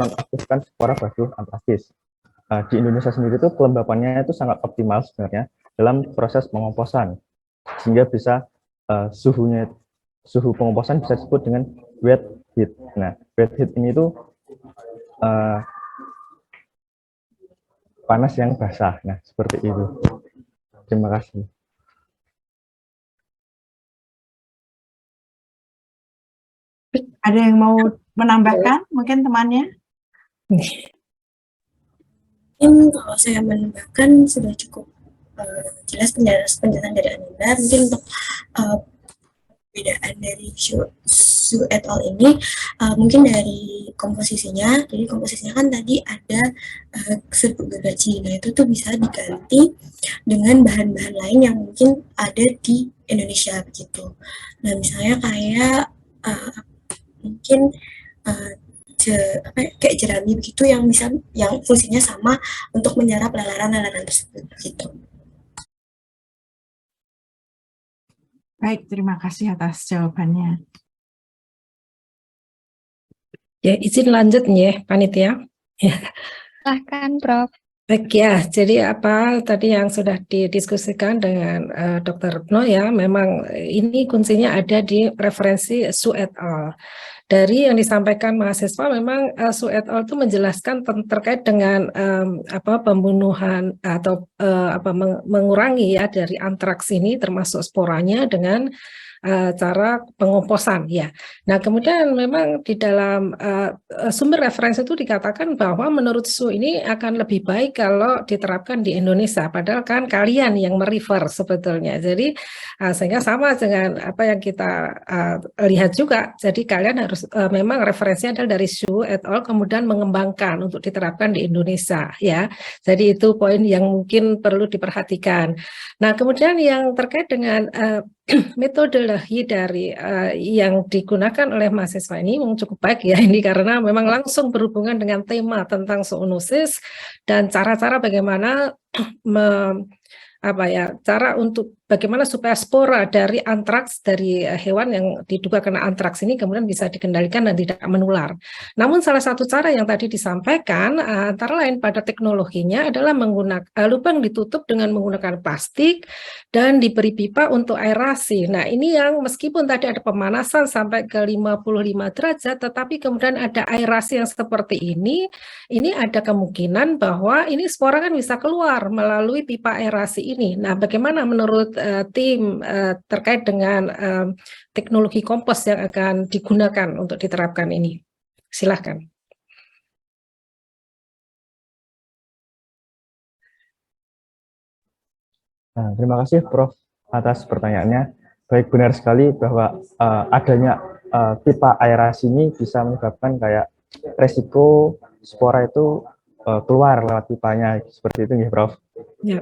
menonaktifkan spora basilos antrakis. Di Indonesia sendiri itu kelembapannya itu sangat optimal sebenarnya dalam proses pengomposan, sehingga bisa suhu pengomposan bisa disebut dengan wet heat. Nah, wet heat ini tuh panas yang basah. Nah, seperti itu. Terima kasih. Ada yang mau menambahkan mungkin temannya? Kalau saya menambahkan sudah cukup jelas penjelasan dari Ananda. Mungkin untuk perbedaan dari Xu et al. Ini mungkin dari komposisinya. Jadi komposisinya kan tadi ada serbuk gergaji. Nah itu tuh bisa diganti dengan bahan-bahan lain yang mungkin ada di Indonesia begitu. Nah misalnya kayak mungkin kayak jerami begitu yang bisa yang fungsinya sama untuk menyerap lalaran-lalaran tersebut begitu. Baik, terima kasih atas jawabannya. Ya, izin lanjut ya, panitia. Silahkan, Prof. Baik ya, jadi apa tadi yang sudah didiskusikan dengan Dr. Retno ya, memang ini kuncinya ada di referensi Xu et al. Dari yang disampaikan mahasiswa, memang Xu et al. Itu menjelaskan terkait dengan pembunuhan atau mengurangi ya dari antraks ini termasuk sporanya dengan cara pengomposan ya. Nah kemudian memang di dalam sumber referensi itu dikatakan bahwa menurut Xu ini akan lebih baik kalau diterapkan di Indonesia. Padahal kan kalian yang merefer sebetulnya. Jadi sehingga sama dengan apa yang kita lihat juga. Jadi kalian harus memang referensinya adalah dari Xu et al. Kemudian mengembangkan untuk diterapkan di Indonesia ya. Jadi itu poin yang mungkin perlu diperhatikan. Nah kemudian yang terkait dengan metodologi dari yang digunakan oleh mahasiswa ini memang cukup baik ya ini karena memang langsung berhubungan dengan tema tentang zoonosis dan cara-cara bagaimana cara untuk bagaimana supaya spora dari antraks dari hewan yang diduga kena antraks ini kemudian bisa dikendalikan dan tidak menular. Namun salah satu cara yang tadi disampaikan antara lain pada teknologinya adalah menggunakan lubang ditutup dengan menggunakan plastik dan diberi pipa untuk aerasi. Nah, ini yang meskipun tadi ada pemanasan sampai ke 55 derajat tetapi kemudian ada aerasi yang seperti ini ada kemungkinan bahwa ini spora kan bisa keluar melalui pipa aerasi ini. Nah, bagaimana menurut tim terkait dengan teknologi kompos yang akan digunakan untuk diterapkan ini? Silahkan. Nah, terima kasih Prof atas pertanyaannya. Baik, benar sekali bahwa adanya pipa aerasi ini bisa menyebabkan kayak resiko spora itu keluar lewat pipanya seperti itu ya Prof. Ya.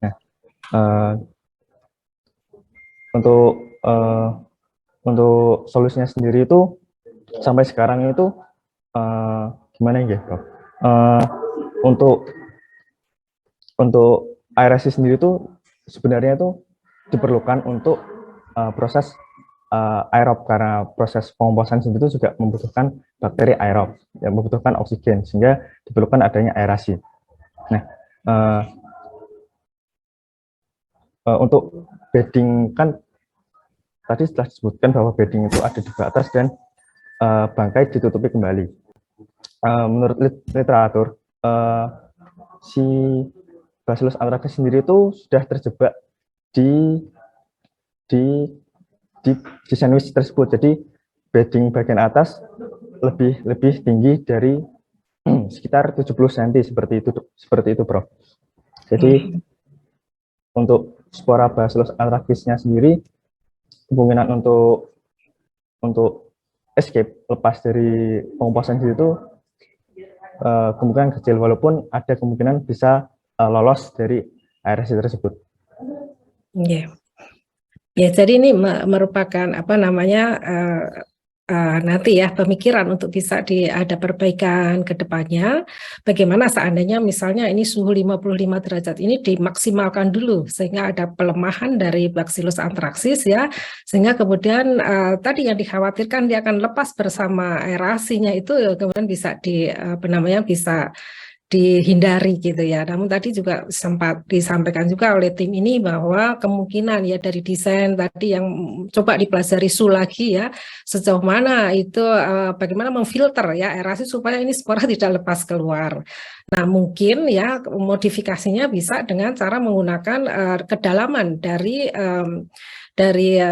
Nah, untuk solusinya sendiri itu sampai sekarang itu gimana ya Prof? Untuk aerasi sendiri itu sebenarnya itu diperlukan untuk proses aerob karena proses pengomposan sendiri itu juga membutuhkan bakteri aerob yang membutuhkan oksigen sehingga diperlukan adanya aerasi. Nah, untuk bedding kan tadi setelah disebutkan bahwa bedding itu ada di atas dan bangkai ditutupi kembali. Menurut literatur si Bacillus anthracis sendiri itu sudah terjebak di sandwich tersebut. Jadi bedding bagian atas lebih tinggi dari sekitar 70 cm seperti itu, Prof. Jadi untuk spora Bacillus anthracisnya sendiri kemungkinan untuk escape lepas dari pengomposan itu kemungkinan kecil walaupun ada kemungkinan bisa lolos dari aerasi tersebut. Ya, jadi ini merupakan nanti ya pemikiran untuk bisa ada perbaikan ke depannya. Bagaimana seandainya misalnya ini suhu 55 derajat ini dimaksimalkan dulu sehingga ada pelemahan dari Bacillus anthracis ya, sehingga kemudian tadi yang dikhawatirkan dia akan lepas bersama aerasinya itu kemudian bisa bisa dihindari gitu ya. Namun tadi juga sempat disampaikan juga oleh tim ini bahwa kemungkinan ya dari desain tadi yang coba dipelajari lagi ya, sejauh mana itu bagaimana memfilter ya aerasi supaya ini spora tidak lepas keluar. Nah, mungkin ya modifikasinya bisa dengan cara menggunakan kedalaman dari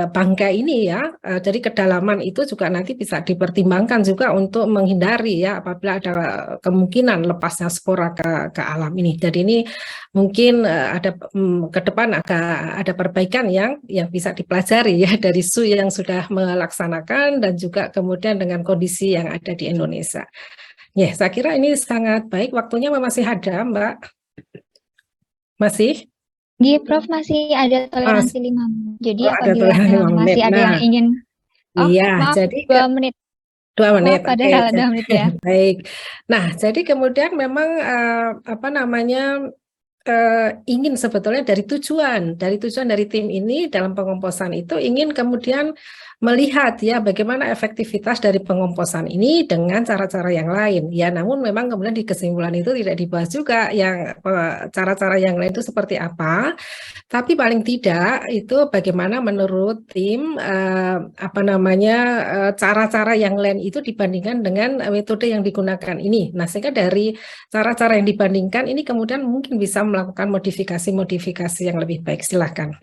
bangkai ini ya. Jadi kedalaman itu juga nanti bisa dipertimbangkan juga untuk menghindari ya apabila ada kemungkinan lepasnya spora ke alam ini. Jadi ini mungkin ada ke depan ada perbaikan yang bisa dipelajari ya dari SU yang sudah melaksanakan dan juga kemudian dengan kondisi yang ada di Indonesia. Ya, saya kira ini sangat baik. Waktunya masih ada, Mbak? Masih? Di Prof masih ada toleransi 5 menit. Jadi ada apabila toleransi 5 menit. masih ada yang ingin Iya, maaf, jadi 2 menit. 2 menit. Maaf, padahal 2 menit ya. Baik. Nah, jadi kemudian memang ingin sebetulnya dari tujuan dari tim ini dalam pengomposan itu ingin kemudian melihat ya bagaimana efektivitas dari pengomposan ini dengan cara-cara yang lain ya, namun memang kemudian di kesimpulan itu tidak dibahas juga yang cara-cara yang lain itu seperti apa, tapi paling tidak itu bagaimana menurut tim cara-cara yang lain itu dibandingkan dengan metode yang digunakan ini. Nah, sehingga dari cara-cara yang dibandingkan ini kemudian mungkin bisa melakukan modifikasi yang lebih baik. Silakan.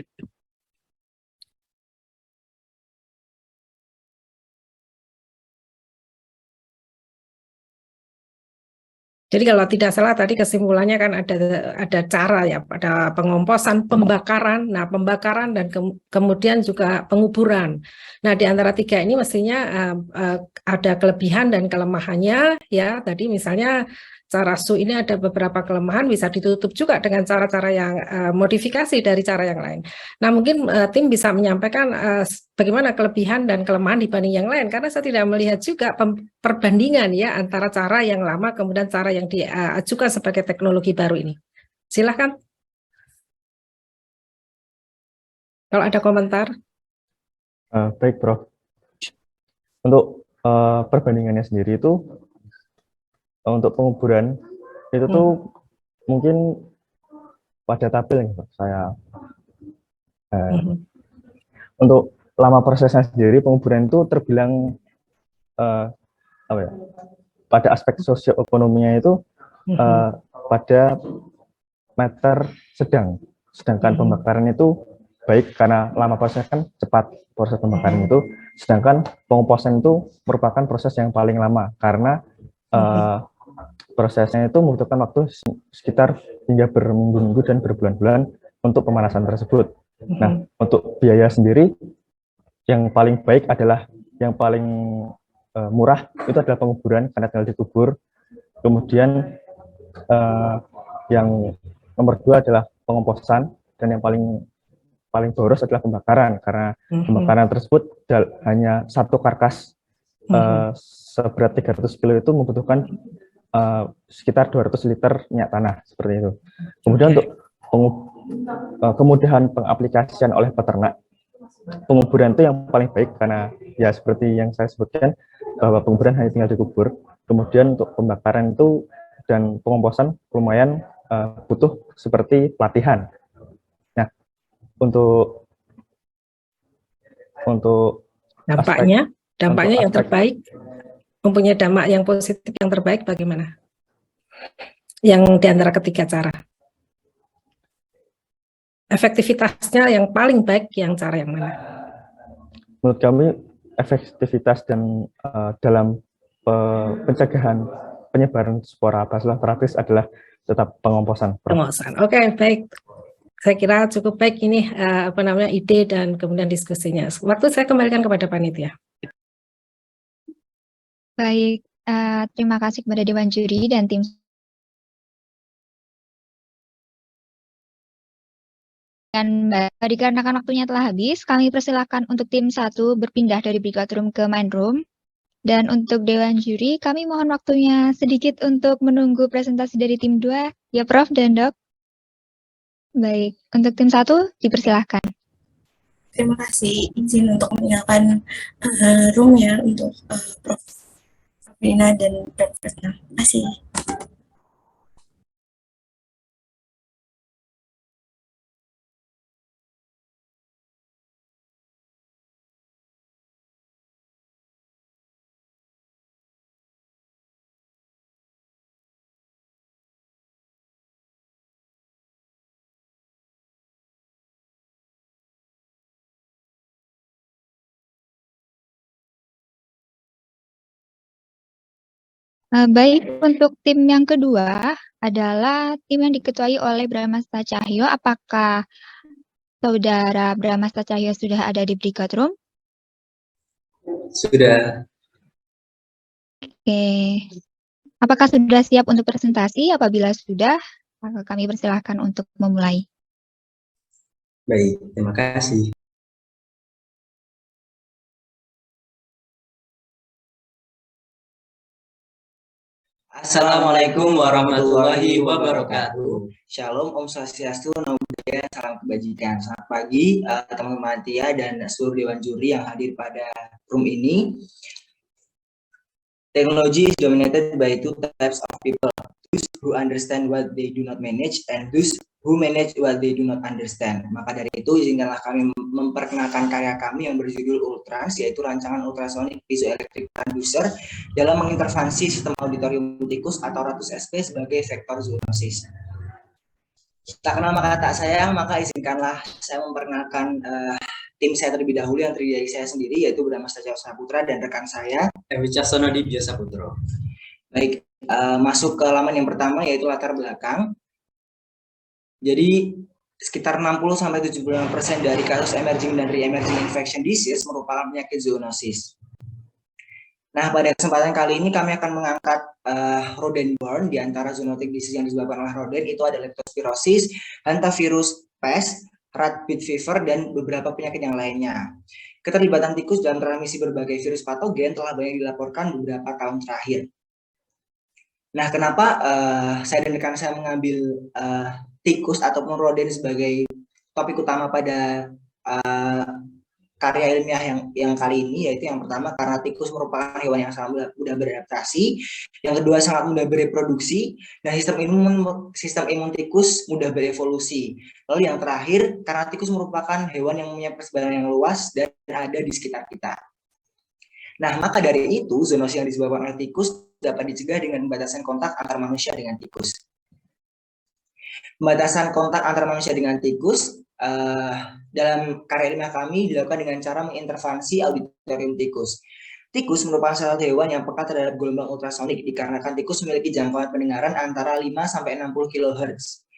Jadi kalau tidak salah tadi kesimpulannya kan ada cara ya, ada pengomposan, pembakaran. Nah, pembakaran dan kemudian juga penguburan. Nah, di antara tiga ini mestinya ada kelebihan dan kelemahannya ya. Tadi misalnya cara SU ini ada beberapa kelemahan, bisa ditutup juga dengan cara-cara yang modifikasi dari cara yang lain. Nah, mungkin tim bisa menyampaikan bagaimana kelebihan dan kelemahan dibanding yang lain, karena saya tidak melihat juga perbandingan ya antara cara yang lama kemudian cara yang diajukan sebagai teknologi baru ini. Silakan. Kalau ada komentar. Baik, Prof. Untuk perbandingannya sendiri itu untuk penguburan itu tuh mungkin pada tabel ya, saya untuk lama prosesnya sendiri penguburan itu terbilang pada aspek sosioekonominya itu pada meter sedangkan pembakaran itu baik karena lama prosesnya kan cepat proses pembakaran itu, sedangkan pengomposan itu merupakan proses yang paling lama karena prosesnya itu membutuhkan waktu sekitar hingga berminggu-minggu dan berbulan-bulan untuk pemanasan tersebut. Nah, untuk biaya sendiri yang paling baik adalah yang paling murah itu adalah penguburan karena tinggal dikubur. Kemudian yang nomor 2 adalah pengomposan, dan yang paling boros adalah pembakaran karena pembakaran tersebut hanya satu karkas seberat 300 kilo itu membutuhkan sekitar 200 liter minyak tanah seperti itu. Kemudian untuk kemudahan pengaplikasian oleh peternak, penguburan itu yang paling baik karena ya seperti yang saya sebutkan bahwa penguburan hanya tinggal dikubur. Kemudian untuk pembakaran itu dan pengomposan lumayan butuh seperti pelatihan. Nah, untuk dampaknya yang terbaik, mempunyai dampak yang positif yang terbaik bagaimana? Yang di antara ketiga cara. Efektivitasnya yang paling baik yang cara yang mana? Menurut kami efektivitas dan dalam pencegahan penyebaran spora Bacillus anthracis adalah tetap pengomposan. Pengomposan. Oke, baik. Saya kira cukup baik ini ide dan kemudian diskusinya. Waktu saya kembalikan kepada panitia. Baik, terima kasih kepada Dewan Juri dan tim. Dan dikarenakan waktunya telah habis, kami persilakan untuk tim 1 berpindah dari Brigadir Room ke Main Room. Dan untuk Dewan Juri, kami mohon waktunya sedikit untuk menunggu presentasi dari tim 2. Ya, Prof dan Dok. Baik, untuk tim 1 dipersilahkan. Terima kasih izin untuk meninggalkan room ya untuk Prof. Rina dan Prof. Retno. Terima kasih. Baik, untuk tim yang kedua adalah tim yang diketuai oleh Bramasta Cahyo. Apakah Saudara Bramasta Cahyo sudah ada di breakout room? Sudah. Oke. Apakah sudah siap untuk presentasi? Apabila sudah, maka kami persilahkan untuk memulai. Baik, terima kasih. Assalamualaikum warahmatullahi wabarakatuh. Shalom, Om Swastiastu, Namo Buddhaya, salam kebajikan. Selamat pagi teman-teman Tia dan seluruh Dewan Juri yang hadir pada room ini. Technology is dominated by two types of people, those who understand what they do not manage and those who manage what they do not understand. Maka dari itu, izinkanlah kami memperkenalkan karya kami yang berjudul Ultrans, yaitu rancangan ultrasonic piezoelectric transducer dalam mengintervensi sistem auditorium tikus atau ratus SP sebagai vektor zoonosis. Tak kenal maka tak sayang, maka izinkanlah saya memperkenalkan tim saya terlebih dahulu yang terdiri dari saya sendiri, yaitu Bramasta Cahyo Saputra dan rekan saya Ewi Cahsono Dibyo Saputro. Baik, masuk ke halaman yang pertama yaitu latar belakang. Jadi sekitar 60-75% dari kasus emerging dan re-emerging infection disease merupakan penyakit zoonosis. Nah, pada kesempatan kali ini kami akan mengangkat rodent borne. Di antara zoonotic disease yang disebabkan oleh rodent itu ada leptospirosis, hantavirus, pest, rat pit fever, dan beberapa penyakit yang lainnya. Keterlibatan tikus dalam transmisi berbagai virus patogen telah banyak dilaporkan beberapa tahun terakhir. Nah, kenapa saya dan rekan saya mengambil tikus ataupun rodent sebagai topik utama pada karya ilmiah yang kali ini, yaitu yang pertama karena tikus merupakan hewan yang sangat mudah beradaptasi, yang kedua sangat mudah bereproduksi, dan sistem imun tikus mudah berevolusi. Lalu yang terakhir karena tikus merupakan hewan yang punya persebaran yang luas dan ada di sekitar kita. Nah, maka dari itu zoonosis yang disebabkan oleh tikus dapat dicegah dengan pembatasan kontak antar manusia dengan tikus. Pembatasan kontak antar manusia dengan tikus dalam karya ilmiah kami dilakukan dengan cara mengintervensi auditorium tikus. Tikus merupakan salah satu hewan yang peka terhadap gelombang ultrasonik dikarenakan tikus memiliki jangkauan pendengaran antara 5-60 kHz.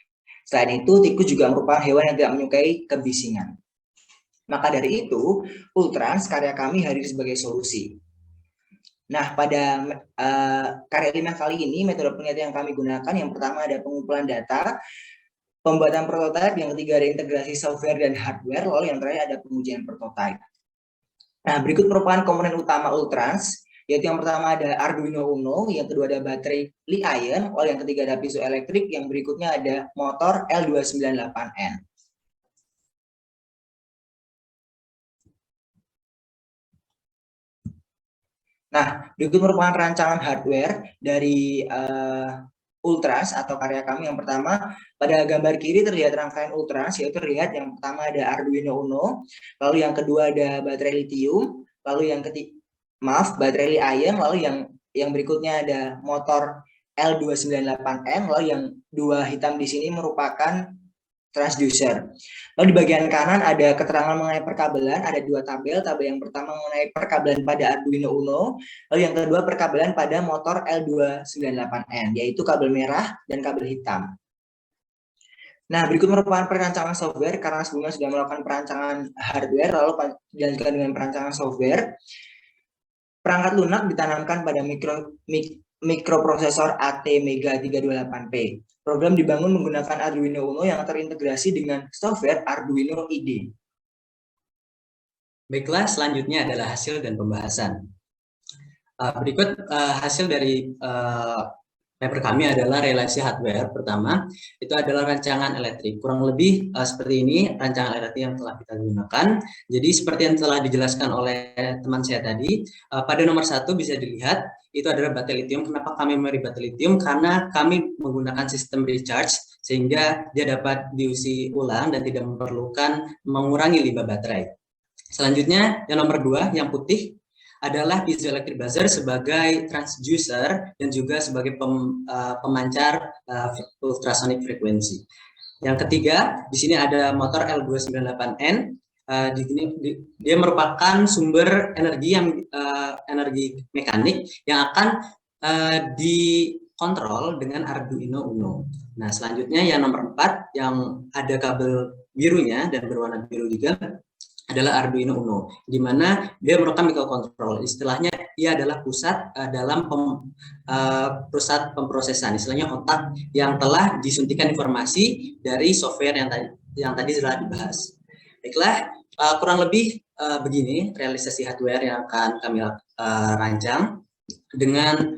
Selain itu, tikus juga merupakan hewan yang tidak menyukai kebisingan. Maka dari itu, Ultrans karya kami hadir sebagai solusi. Nah, pada karya ilmiah kali ini, metode penelitian yang kami gunakan, yang pertama ada pengumpulan data, pembuatan prototipe, yang ketiga ada integrasi software dan hardware, lalu yang terakhir ada pengujian prototipe. Nah, berikut merupakan komponen utama Ultrans, yaitu yang pertama ada Arduino Uno, yang kedua ada baterai Li-ion, lalu yang ketiga ada piezoelektrik, yang berikutnya ada motor L298N. Nah, berikut merupakan rancangan hardware dari Ultrans atau karya kami. Yang pertama, pada gambar kiri terlihat rangkaian Ultrans, yaitu terlihat yang pertama ada Arduino Uno, lalu yang kedua ada baterai lithium, lalu yang ketiga, baterai Li-ion, lalu yang berikutnya ada motor L298N, lalu yang dua hitam di sini merupakan transducer. Lalu di bagian kanan ada keterangan mengenai perkabelan, ada dua tabel. Tabel yang pertama mengenai perkabelan pada Arduino Uno, lalu yang kedua perkabelan pada motor L298N, yaitu kabel merah dan kabel hitam. Nah, berikut merupakan perancangan software karena sebelumnya sudah melakukan perancangan hardware, lalu dilanjutkan dengan perancangan software. Perangkat lunak ditanamkan pada mikroprosesor ATmega 328P. Program dibangun menggunakan Arduino Uno yang terintegrasi dengan software Arduino IDE. Baiklah, selanjutnya adalah hasil dan pembahasan. Berikut hasil dari paper kami adalah relasi hardware. Pertama, itu adalah rancangan elektrik. Kurang lebih seperti ini rancangan elektrik yang telah kita gunakan. Jadi seperti yang telah dijelaskan oleh teman saya tadi, pada nomor 1 bisa dilihat itu adalah baterai lithium. Kenapa kami memilih baterai lithium? Karena kami menggunakan sistem recharge sehingga dia dapat diisi ulang dan tidak memerlukan mengurangi limbah baterai. Selanjutnya yang nomor 2 yang putih adalah piezoelectric buzzer sebagai transducer dan juga sebagai pemancar ultrasonic frekuensi. Yang ketiga, di sini ada motor L298N. Dia merupakan sumber energi yang energi mekanik yang akan dikontrol dengan Arduino Uno. Nah, selanjutnya yang nomor 4 yang ada kabel birunya dan berwarna biru juga adalah Arduino Uno, di mana dia merupakan microcontroller. Istilahnya ia adalah pusat dalam pusat pemrosesan, istilahnya otak yang telah disuntikan informasi dari software yang tadi telah dibahas. Baiklah, kurang lebih begini realisasi hardware yang akan kami rancang. Dengan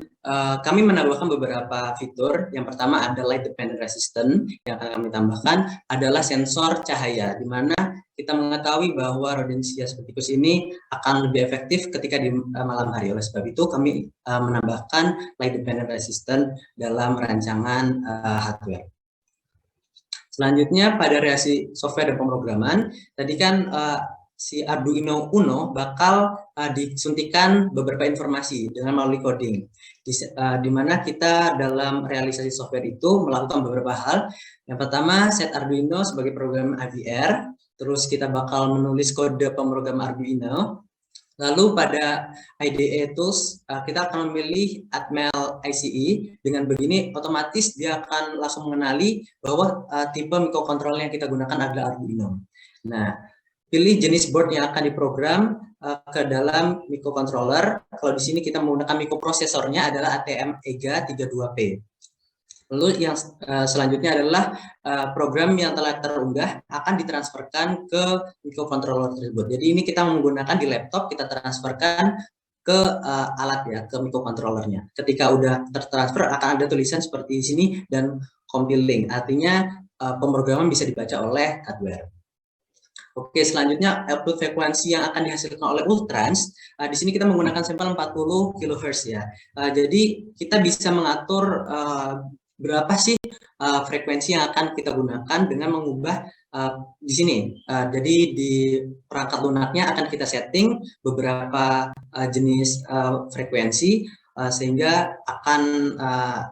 kami menambahkan beberapa fitur. Yang pertama ada light dependent resistant, yang akan kami tambahkan adalah sensor cahaya, di mana kita mengetahui bahwa rodensia septicus ini akan lebih efektif ketika di malam hari. Oleh sebab itu kami menambahkan light dependent resistant dalam rancangan hardware. Selanjutnya pada reaksi software dan pemrograman, tadi kan si Arduino Uno bakal disuntikan beberapa informasi dengan melalui coding, di mana kita dalam realisasi software itu melakukan beberapa hal. Yang pertama, set Arduino sebagai program AVR, terus kita bakal menulis kode pemrogram Arduino. Lalu pada IDE Tools, kita akan memilih Atmel ICE. Dengan begini, otomatis dia akan langsung mengenali bahwa tipe microcontroller yang kita gunakan adalah Arduino. Nah, pilih jenis board yang akan diprogram ke dalam microcontroller. Kalau di sini kita menggunakan microprosesornya adalah ATM EGA 32P. Lalu yang selanjutnya adalah program yang telah terunggah akan ditransferkan ke microcontroller tersebut. Jadi ini kita menggunakan di laptop, kita transferkan ke alat ya, ke microcontrollernya. Ketika udah tertransfer akan ada tulisan seperti di sini dan compiling, artinya pemrograman bisa dibaca oleh hardware. Oke, selanjutnya output frekuensi yang akan dihasilkan oleh Ultrans. Di sini kita menggunakan sampel 40 kHz ya. Jadi kita bisa mengatur berapa sih frekuensi yang akan kita gunakan dengan mengubah di sini. Jadi di perangkat lunaknya akan kita setting beberapa jenis frekuensi sehingga akan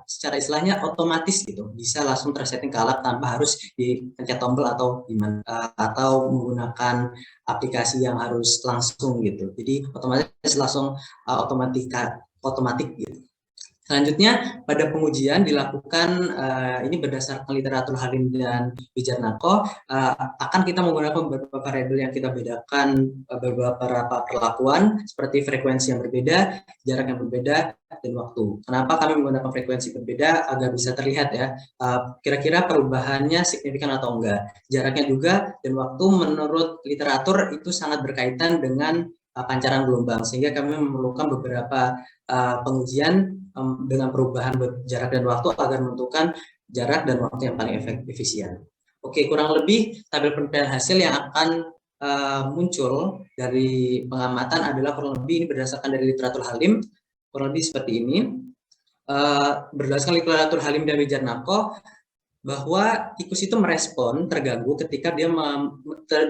secara istilahnya otomatis gitu, bisa langsung tersetting ke alat tanpa harus dipencet tombol atau gimana atau menggunakan aplikasi yang harus langsung gitu. Jadi otomatis langsung otomatik gitu. Selanjutnya pada pengujian dilakukan ini berdasarkan literatur Halim dan Wijarnako, akan kita menggunakan beberapa variabel yang kita bedakan beberapa perlakuan seperti frekuensi yang berbeda, jarak yang berbeda, dan waktu. Kenapa kami menggunakan frekuensi berbeda agar bisa terlihat ya kira-kira perubahannya signifikan atau enggak. Jaraknya juga dan waktu menurut literatur itu sangat berkaitan dengan pancaran gelombang, sehingga kami memerlukan beberapa pengujian dengan perubahan jarak dan waktu agar menentukan jarak dan waktu yang paling efisien. Oke, kurang lebih tabel penilaian hasil yang akan muncul dari pengamatan adalah kurang lebih ini berdasarkan dari literatur Halim, kurang lebih seperti ini. Berdasarkan literatur Halim dan Wijarnako, bahwa tikus itu merespon terganggu ketika dia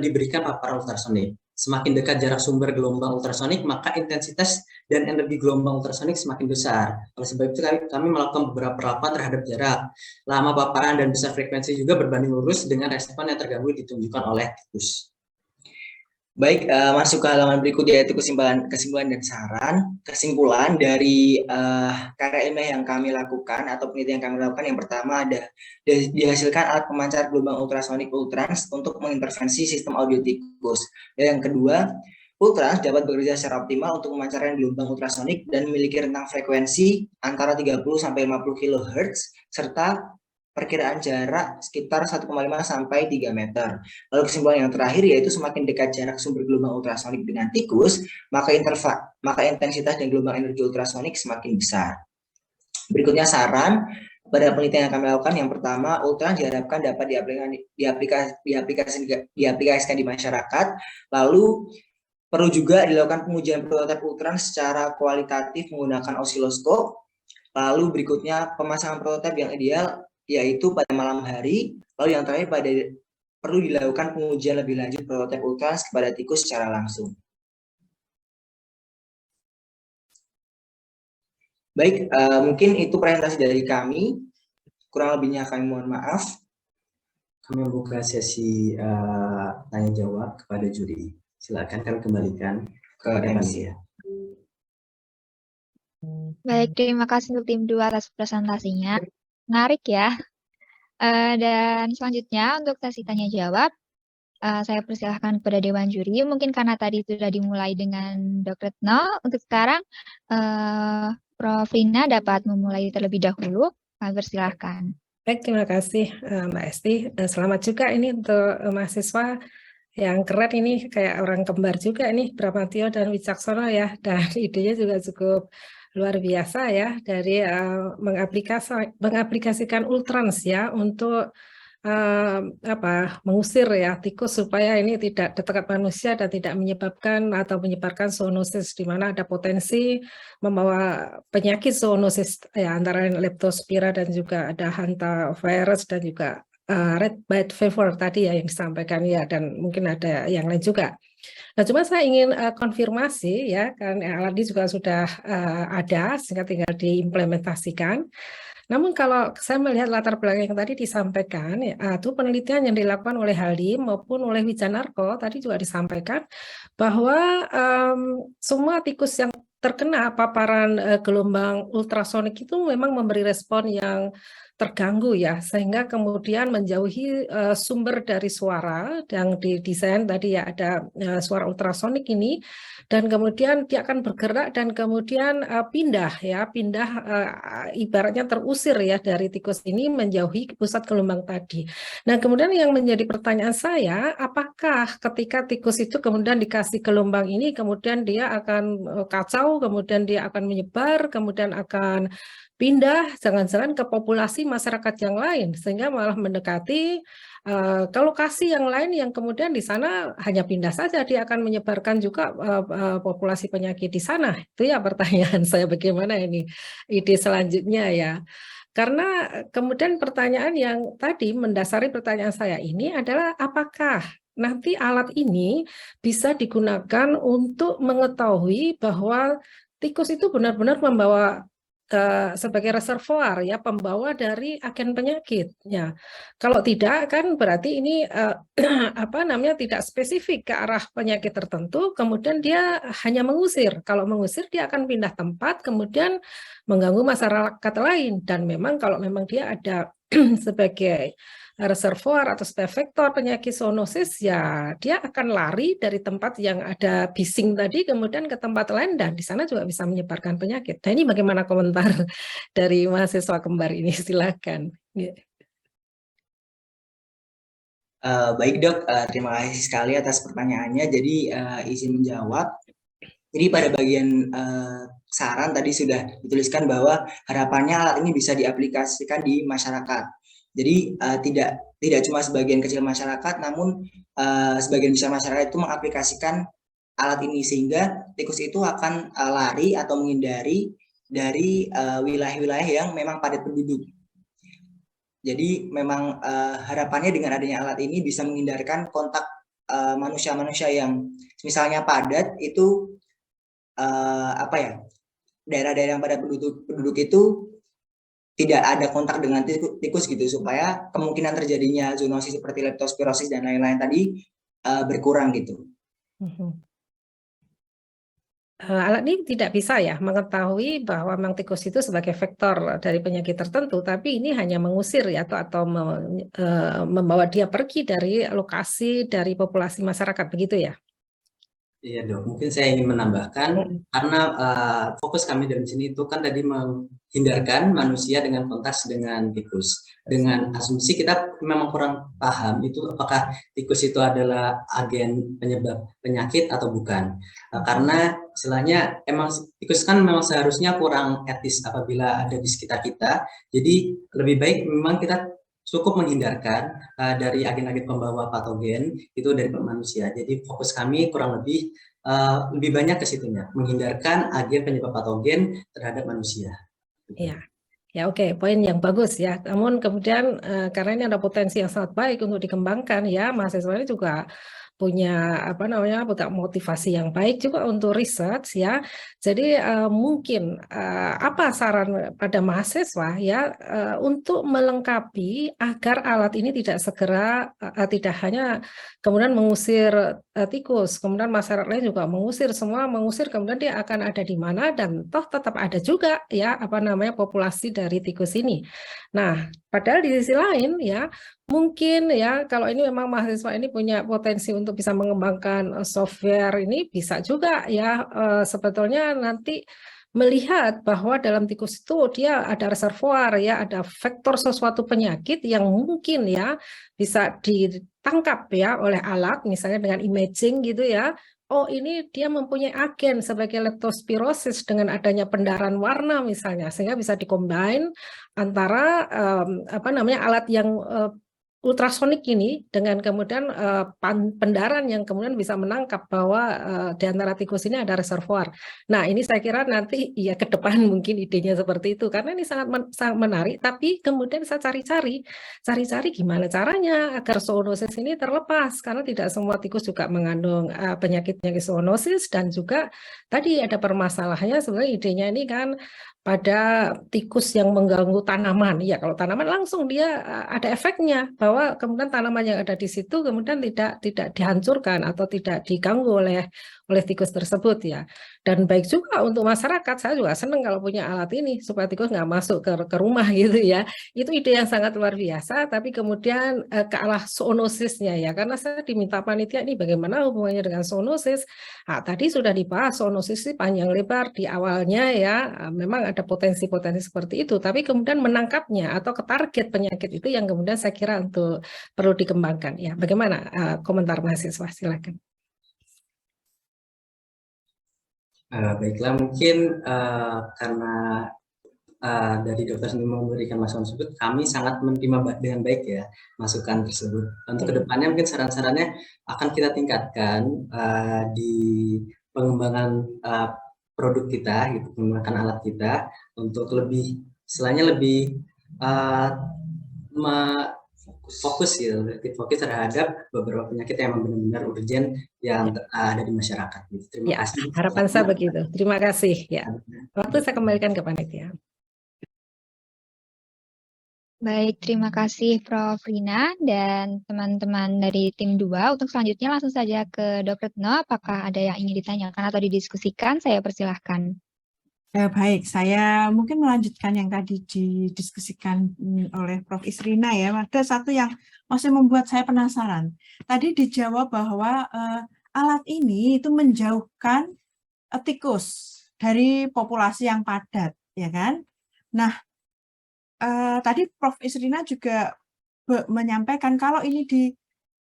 diberikan paparan ultrasonik. Semakin dekat jarak sumber gelombang ultrasonik, maka intensitas dan energi gelombang ultrasonik semakin besar. Oleh sebab itu kami melakukan beberapa perlakuan terhadap jarak, lama paparan, dan besar frekuensi juga berbanding lurus dengan respon yang terganggu ditunjukkan oleh tikus. Baik, masuk ke halaman berikutnya yaitu kesimpulan dan saran. Kesimpulan dari karya ilmiah yang kami lakukan atau penelitian yang kami lakukan, yang pertama ada dihasilkan alat pemancar gelombang ultrasonik Ultrans untuk mengintervensi sistem audio tikus. Dan yang kedua, Ultrans dapat bekerja secara optimal untuk memancarkan gelombang ultrasonik dan memiliki rentang frekuensi antara 30 sampai 50 kHz serta perkiraan jarak sekitar 1,5 sampai 3 meter. Lalu kesimpulan yang terakhir yaitu semakin dekat jarak sumber gelombang ultrasonik dengan tikus, maka intensitas dan gelombang energi ultrasonik semakin besar. Berikutnya saran pada penelitian yang kami lakukan, yang pertama, ultron diharapkan dapat diaplikasikan di masyarakat. Lalu perlu juga dilakukan pengujian prototipe ultron secara kualitatif menggunakan osiloskop. Lalu berikutnya pemasangan prototipe yang ideal yaitu pada malam hari. Lalu yang terakhir perlu dilakukan pengujian lebih lanjut prototipe ultron kepada tikus secara langsung. Baik, mungkin itu presentasi dari kami. Kurang lebihnya kami mohon maaf. Kami membuka sesi tanya jawab kepada juri. Silakan kami kembalikan ke MC ya. Baik, terima kasih untuk tim 2 atas presentasinya. Menarik ya. Dan selanjutnya untuk sesi tanya jawab, saya persilahkan kepada Dewan Juri. Mungkin karena tadi sudah dimulai dengan Dr. Retno, untuk sekarang Prof. Rina dapat memulai terlebih dahulu. Kami persilahkan. Baik, terima kasih Mbak Esti. Selamat juga ini untuk mahasiswa yang keren ini, kayak orang kembar juga ini, Bramantio dan Wicaksono ya, dan idenya juga cukup luar biasa ya, dari mengaplikasikan ultrans ya untuk mengusir ya tikus supaya ini tidak dekat manusia dan tidak menyebabkan atau menyebarkan zoonosis, di mana ada potensi membawa penyakit zoonosis ya, antara leptospira dan juga ada hantavirus dan juga red bite fever tadi ya yang disampaikan ya, dan mungkin ada yang lain juga. Nah, cuma saya ingin konfirmasi ya, kan alat ini juga sudah ada, sehingga tinggal diimplementasikan. Namun kalau saya melihat latar belakang yang tadi disampaikan, ya, itu penelitian yang dilakukan oleh Halim maupun oleh Wijanarko tadi juga disampaikan bahwa semua tikus yang terkena paparan gelombang ultrasonik itu memang memberi respon yang terganggu ya, sehingga kemudian menjauhi sumber dari suara yang didesain tadi ya, ada suara ultrasonik ini, dan kemudian dia akan bergerak dan kemudian pindah ibaratnya terusir ya dari tikus ini menjauhi pusat gelombang tadi. Nah, kemudian yang menjadi pertanyaan saya, apakah ketika tikus itu kemudian dikasih gelombang ini, kemudian dia akan kacau, kemudian dia akan menyebar, kemudian akan pindah jangan-jangan ke populasi masyarakat yang lain, sehingga malah mendekati ke lokasi yang lain yang kemudian di sana hanya pindah saja, dia akan menyebarkan juga populasi penyakit di sana. Itu ya pertanyaan saya, bagaimana ini ide selanjutnya ya. Karena kemudian pertanyaan yang tadi mendasari pertanyaan saya ini adalah apakah nanti alat ini bisa digunakan untuk mengetahui bahwa tikus itu benar-benar membawa sebagai reservoir ya, pembawa dari agen penyakitnya. Kalau tidak kan berarti ini tidak spesifik ke arah penyakit tertentu, kemudian dia hanya mengusir. Kalau mengusir dia akan pindah tempat, kemudian mengganggu masyarakat lain, dan memang kalau memang dia ada sebagai reservoir atau sebagai vektor penyakit zoonosis, ya dia akan lari dari tempat yang ada bising tadi kemudian ke tempat lain, dan di sana juga bisa menyebarkan penyakit. Nah, ini bagaimana komentar dari mahasiswa kembar ini? Silakan. Baik dok, terima kasih sekali atas pertanyaannya. Jadi izin menjawab. Jadi pada bagian saran tadi sudah dituliskan bahwa harapannya alat ini bisa diaplikasikan di masyarakat. Jadi tidak cuma sebagian kecil masyarakat, namun sebagian besar masyarakat itu mengaplikasikan alat ini, sehingga tikus itu akan lari atau menghindari dari wilayah-wilayah yang memang padat penduduk. Jadi memang harapannya dengan adanya alat ini bisa menghindarkan kontak manusia-manusia yang misalnya padat itu daerah-daerah yang padat penduduk itu tidak ada kontak dengan tikus gitu, supaya kemungkinan terjadinya zoonosis seperti leptospirosis dan lain-lain tadi berkurang gitu. Alat ini tidak bisa ya mengetahui bahwa memang tikus itu sebagai vektor dari penyakit tertentu, tapi ini hanya mengusir ya atau membawa dia pergi dari lokasi dari populasi masyarakat, begitu ya? Iya dok, mungkin saya ingin menambahkan karena fokus kami dari sini itu kan tadi menghindarkan manusia dengan kontak dengan tikus. Dengan asumsi kita memang kurang paham itu apakah tikus itu adalah agen penyebab penyakit atau bukan. Karena istilahnya emang tikus kan memang seharusnya kurang etis apabila ada di sekitar kita. Jadi lebih baik memang kita cukup menghindarkan dari agen-agen pembawa patogen itu dari manusia. Jadi fokus kami kurang lebih banyak ke situnya, menghindarkan agen penyebab patogen terhadap manusia. Iya. Ya oke, poin yang bagus ya. Namun kemudian karena ini ada potensi yang sangat baik untuk dikembangkan ya, mahasiswa ini juga punya punya motivasi yang baik juga untuk riset ya. Jadi mungkin apa saran pada mahasiswa ya untuk melengkapi agar alat ini tidak segera tidak hanya kemudian mengusir tikus, kemudian masyarakat lain juga mengusir kemudian dia akan ada di mana dan toh tetap ada juga ya populasi dari tikus ini. Nah, padahal di sisi lain ya mungkin ya kalau ini memang mahasiswa ini punya potensi untuk bisa mengembangkan software ini bisa juga ya sebetulnya nanti melihat bahwa dalam tikus itu dia ada reservoir ya, ada vektor sesuatu penyakit yang mungkin ya bisa ditangkap ya oleh alat misalnya dengan imaging gitu ya. Oh ini dia mempunyai agen sebagai leptospirosis dengan adanya pendarahan warna misalnya sehingga bisa dikombin antara alat yang ultrasonik ini dengan kemudian pendarahan yang kemudian bisa menangkap bahwa di antara tikus ini ada reservoir. Nah ini saya kira nanti ya ke depan mungkin idenya seperti itu karena ini sangat menarik. Tapi kemudian saya cari-cari gimana caranya agar zoonosis ini terlepas karena tidak semua tikus juga mengandung penyakit zoonosis dan juga tadi ada permasalahannya sebenarnya idenya ini kan pada tikus yang mengganggu tanaman. Ya, kalau tanaman langsung dia ada efeknya bahwa kemudian tanaman yang ada di situ kemudian tidak dihancurkan atau tidak diganggu oleh tikus tersebut ya. Dan baik juga untuk masyarakat, saya juga senang kalau punya alat ini supaya tikus nggak masuk ke rumah gitu ya. Itu ide yang sangat luar biasa, tapi kemudian ke arah zoonosisnya ya, karena saya diminta panitia ini bagaimana hubungannya dengan zoonosis. Nah, tadi sudah dibahas zoonosis panjang lebar di awalnya ya, memang ada potensi-potensi seperti itu, tapi kemudian menangkapnya atau ke target penyakit itu yang kemudian saya kira untuk perlu dikembangkan ya. Bagaimana komentar mahasiswa? Silakan. Baiklah, mungkin karena dari dokter sendiri memberikan masukan tersebut, kami sangat menerima dengan baik ya masukan tersebut. Untuk kedepannya mungkin saran-sarannya akan kita tingkatkan di pengembangan produk kita, gitu, menggunakan alat kita untuk lebih fokus terhadap beberapa penyakit yang memang benar-benar urgent yang ada di masyarakat. Terima kasih. Harapan saya begitu. Terima kasih ya. Waktu saya kembalikan ke panitia. Baik, terima kasih Prof. Rina dan teman-teman dari tim 2. Untuk selanjutnya langsung saja ke Dr. Retno. Apakah ada yang ingin ditanyakan atau didiskusikan? Saya persilahkan. Baik, saya mungkin melanjutkan yang tadi didiskusikan oleh Prof. Isrina ya. Ada satu yang masih membuat saya penasaran. Tadi dijawab bahwa alat ini itu menjauhkan tikus dari populasi yang padat, ya kan? Nah, tadi Prof. Isrina juga menyampaikan kalau ini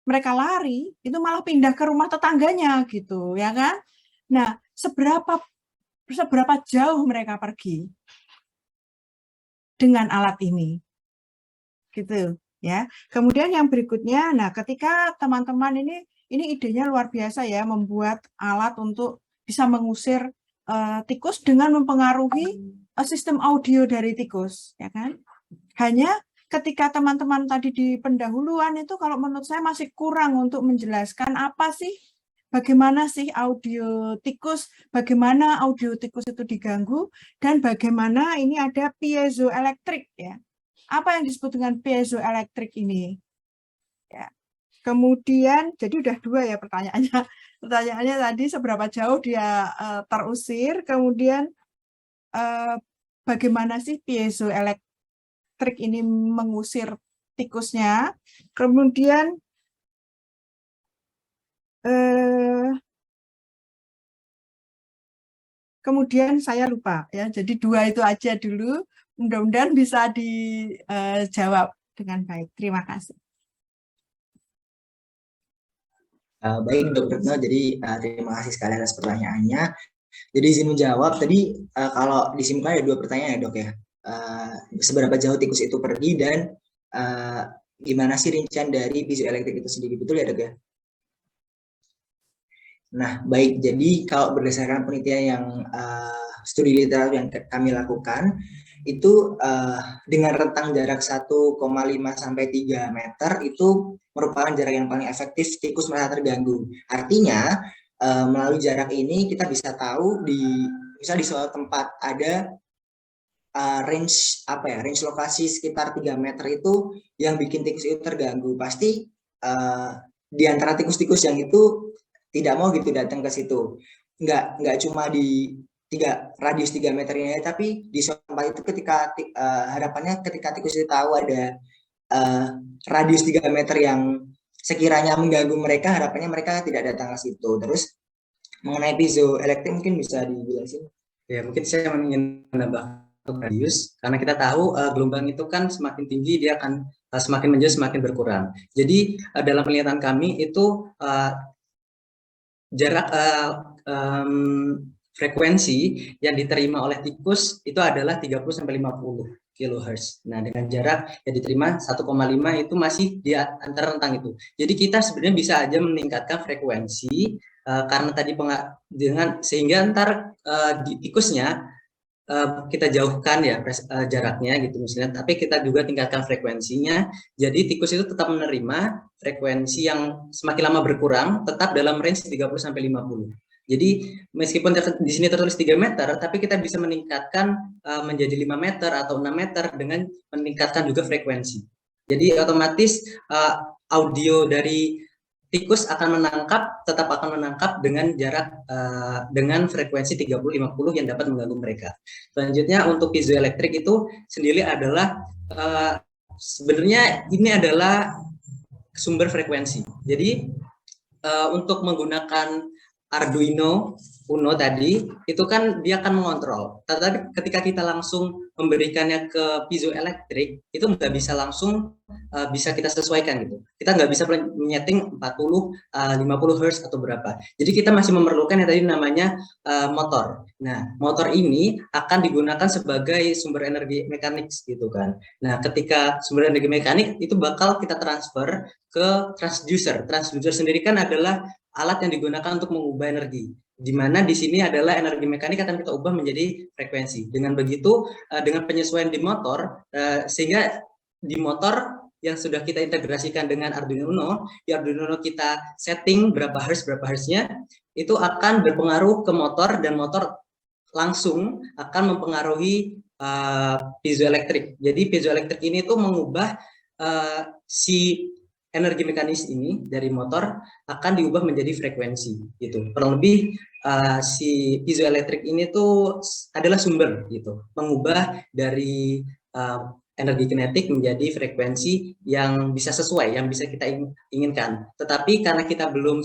mereka lari, itu malah pindah ke rumah tetangganya gitu, ya kan? Nah, seberapa jauh mereka pergi dengan alat ini, gitu ya. Kemudian yang berikutnya, nah ketika teman-teman ini idenya luar biasa ya, membuat alat untuk bisa mengusir tikus dengan mempengaruhi sistem audio dari tikus, ya kan? Hanya ketika teman-teman tadi di pendahuluan itu kalau menurut saya masih kurang untuk menjelaskan apa sih, bagaimana sih audio tikus, bagaimana audio tikus itu diganggu, dan bagaimana ini ada piezoelektrik ya. Apa yang disebut dengan piezoelektrik ini? Ya. Kemudian, jadi udah 2 ya pertanyaannya. Pertanyaannya tadi seberapa jauh dia terusir, kemudian bagaimana sih piezoelektrik ini mengusir tikusnya, kemudian kemudian saya lupa ya. Jadi 2 itu aja dulu. Mudah-mudahan bisa dijawab dengan baik. Terima kasih. Baik Dr. Retno, jadi terima kasih sekali atas pertanyaannya. Jadi izin menjawab, tadi kalau disimpulkan ada 2 pertanyaan ya dok ya. Seberapa jauh tikus itu pergi dan gimana sih rincian dari piezoelektrik itu sendiri, betul ya dok ya? Nah baik, jadi kalau berdasarkan penelitian yang studi literatur yang kami lakukan, itu dengan rentang jarak 1,5 sampai 3 meter itu merupakan jarak yang paling efektif tikus merasa terganggu. Artinya melalui jarak ini kita bisa tahu misal di suatu tempat ada range lokasi sekitar 3 meter itu yang bikin tikus itu terganggu. Pasti di antara tikus-tikus yang itu tidak mau gitu datang ke situ. Nggak cuma di radius 3 meter ini, tapi di suatu tempat itu ketika harapannya ketika tikus itu tahu ada radius 3 meter yang sekiranya mengganggu mereka, harapannya mereka tidak datang ke situ. Terus mengenai piezoelektrik mungkin bisa dijelasin? Ya, mungkin saya ingin menambah radius, karena kita tahu gelombang itu kan semakin tinggi dia akan semakin menjauh semakin berkurang. Jadi dalam penelitian kami itu jarak frekuensi yang diterima oleh tikus itu adalah 30-50 kHz. Nah, dengan jarak yang diterima 1,5 itu masih di antara rentang itu. Jadi kita sebenarnya bisa aja meningkatkan frekuensi karena tadi sehingga ntar di tikusnya kita jauhkan ya jaraknya gitu misalnya, tapi kita juga tingkatkan frekuensinya. Jadi tikus itu tetap menerima frekuensi yang semakin lama berkurang, tetap dalam range 30-50. Jadi meskipun di sini tertulis 3 meter, tapi kita bisa meningkatkan menjadi 5 meter atau 6 meter dengan meningkatkan juga frekuensi. Jadi otomatis audio dari tikus tetap akan menangkap dengan jarak dengan frekuensi 30-50 yang dapat mengganggu mereka. Selanjutnya untuk piezoelektrik itu sendiri adalah sebenarnya ini adalah sumber frekuensi. Jadi untuk menggunakan Arduino Uno tadi, itu kan dia akan mengontrol. Tetapi ketika kita langsung memberikannya ke piezoelektrik, itu nggak bisa langsung bisa kita sesuaikan gitu. Kita nggak bisa menyeting 40, 50 Hz atau berapa. Jadi kita masih memerlukan yang tadi namanya motor. Nah, motor ini akan digunakan sebagai sumber energi mekanik gitu kan. Nah, ketika sumber energi mekanik itu bakal kita transfer ke transducer. Transducer sendiri kan adalah alat yang digunakan untuk mengubah energi, di mana di sini adalah energi mekanik akan kita ubah menjadi frekuensi. Dengan begitu, dengan penyesuaian di motor, sehingga di motor yang sudah kita integrasikan dengan Arduino Uno, di Arduino Uno kita setting berapa hertz-nya, itu akan berpengaruh ke motor, dan motor langsung akan mempengaruhi piezoelektrik. Jadi piezoelektrik ini tuh mengubah si energi mekanis ini dari motor akan diubah menjadi frekuensi gitu. Kurang lebih si piezoelektrik ini tuh adalah sumber gitu, mengubah dari energi kinetik menjadi frekuensi yang bisa sesuai, yang bisa kita inginkan. Tetapi karena kita belum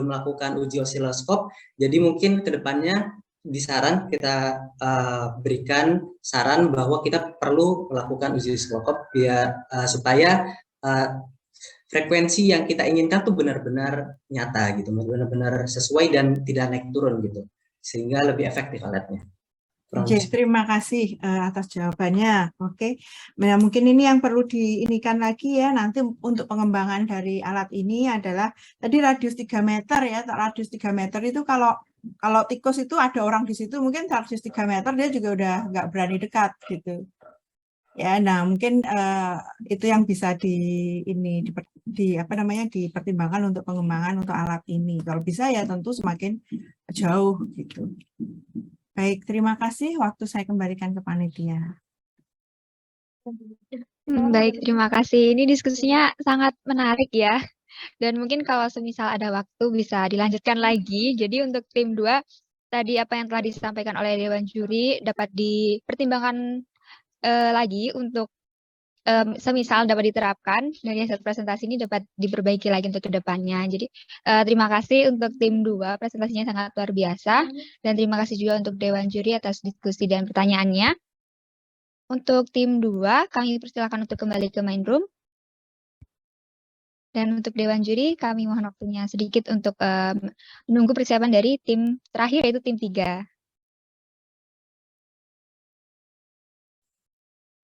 melakukan uji osiloskop, jadi mungkin kedepannya kita berikan saran bahwa kita perlu melakukan uji osiloskop supaya frekuensi yang kita inginkan tuh benar-benar nyata gitu, benar-benar sesuai dan tidak naik turun gitu, sehingga lebih efektif alatnya. Oke, terima kasih atas jawabannya. Oke, nah mungkin ini yang perlu diinikan lagi ya nanti untuk pengembangan dari alat ini adalah tadi radius 3 meter ya, radius 3 meter itu kalau tikus itu ada orang di situ mungkin radius 3 meter dia juga udah nggak berani dekat gitu. Ya, nah mungkin itu yang bisa dipertimbangkan untuk pengembangan untuk alat ini. Kalau bisa ya tentu semakin jauh gitu. Baik, terima kasih. Waktu saya kembalikan ke panitia. Baik, terima kasih. Ini diskusinya sangat menarik ya. Dan mungkin kalau semisal ada waktu bisa dilanjutkan lagi. Jadi untuk tim 2, tadi apa yang telah disampaikan oleh Dewan Juri dapat dipertimbangkan lagi untuk semisal dapat diterapkan dari hasil presentasi ini dapat diperbaiki lagi untuk kedepannya. Jadi terima kasih untuk tim 2, presentasinya sangat luar biasa, dan terima kasih juga untuk Dewan Juri atas diskusi dan pertanyaannya. Untuk tim 2, kami persilakan untuk kembali ke main room. Dan untuk Dewan Juri, kami mohon waktunya sedikit untuk menunggu persiapan dari tim terakhir, yaitu tim 3.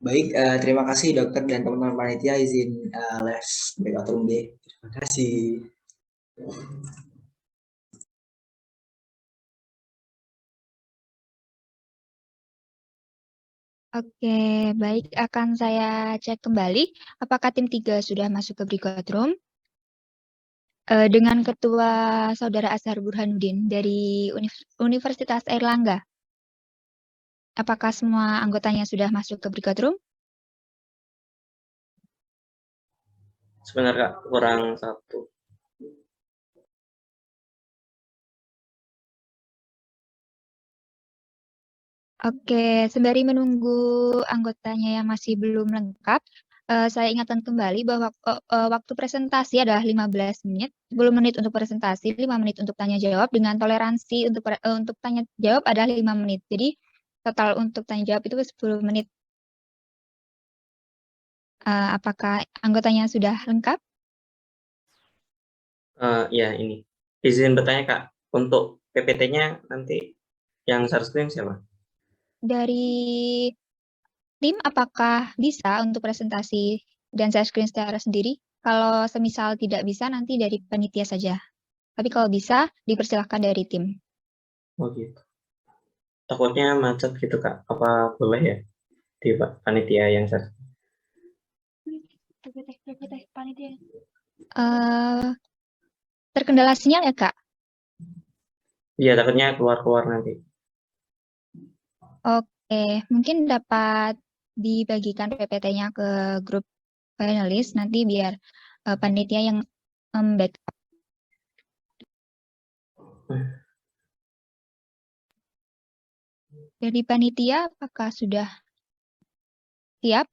Baik, terima kasih dokter dan teman-teman panitia, izin les breakout room B. Terima kasih. Oke, baik. Akan saya cek kembali apakah tim 3 sudah masuk ke breakout room. Dengan Ketua Saudara Azhar Burhanuddin dari Universitas Airlangga. Apakah semua anggotanya sudah masuk ke breakout room? Sebentar Kak, kurang satu. Oke, sembari menunggu anggotanya yang masih belum lengkap, saya ingatkan kembali bahwa waktu presentasi adalah 15 menit, 10 menit untuk presentasi, 5 menit untuk tanya jawab, dengan toleransi untuk tanya jawab adalah 5 menit. Jadi total untuk tanya jawab itu 10 menit. Apakah anggotanya sudah lengkap? Ya ini. Izin bertanya Kak, untuk PPT-nya nanti yang share screen siapa? Dari tim, apakah bisa untuk presentasi dan share screen secara sendiri? Kalau semisal tidak bisa, nanti dari panitia saja. Tapi kalau bisa, dipersilahkan dari tim. Oh gitu. Takutnya macet gitu Kak. Apa boleh ya di panitia yang share? Terkendala sinyal ya, Kak? Iya, takutnya keluar-keluar nanti. Oke, mungkin dapat dibagikan PPT-nya ke grup panelis, nanti biar panitia yang backup. Dari panitia, apakah sudah siap?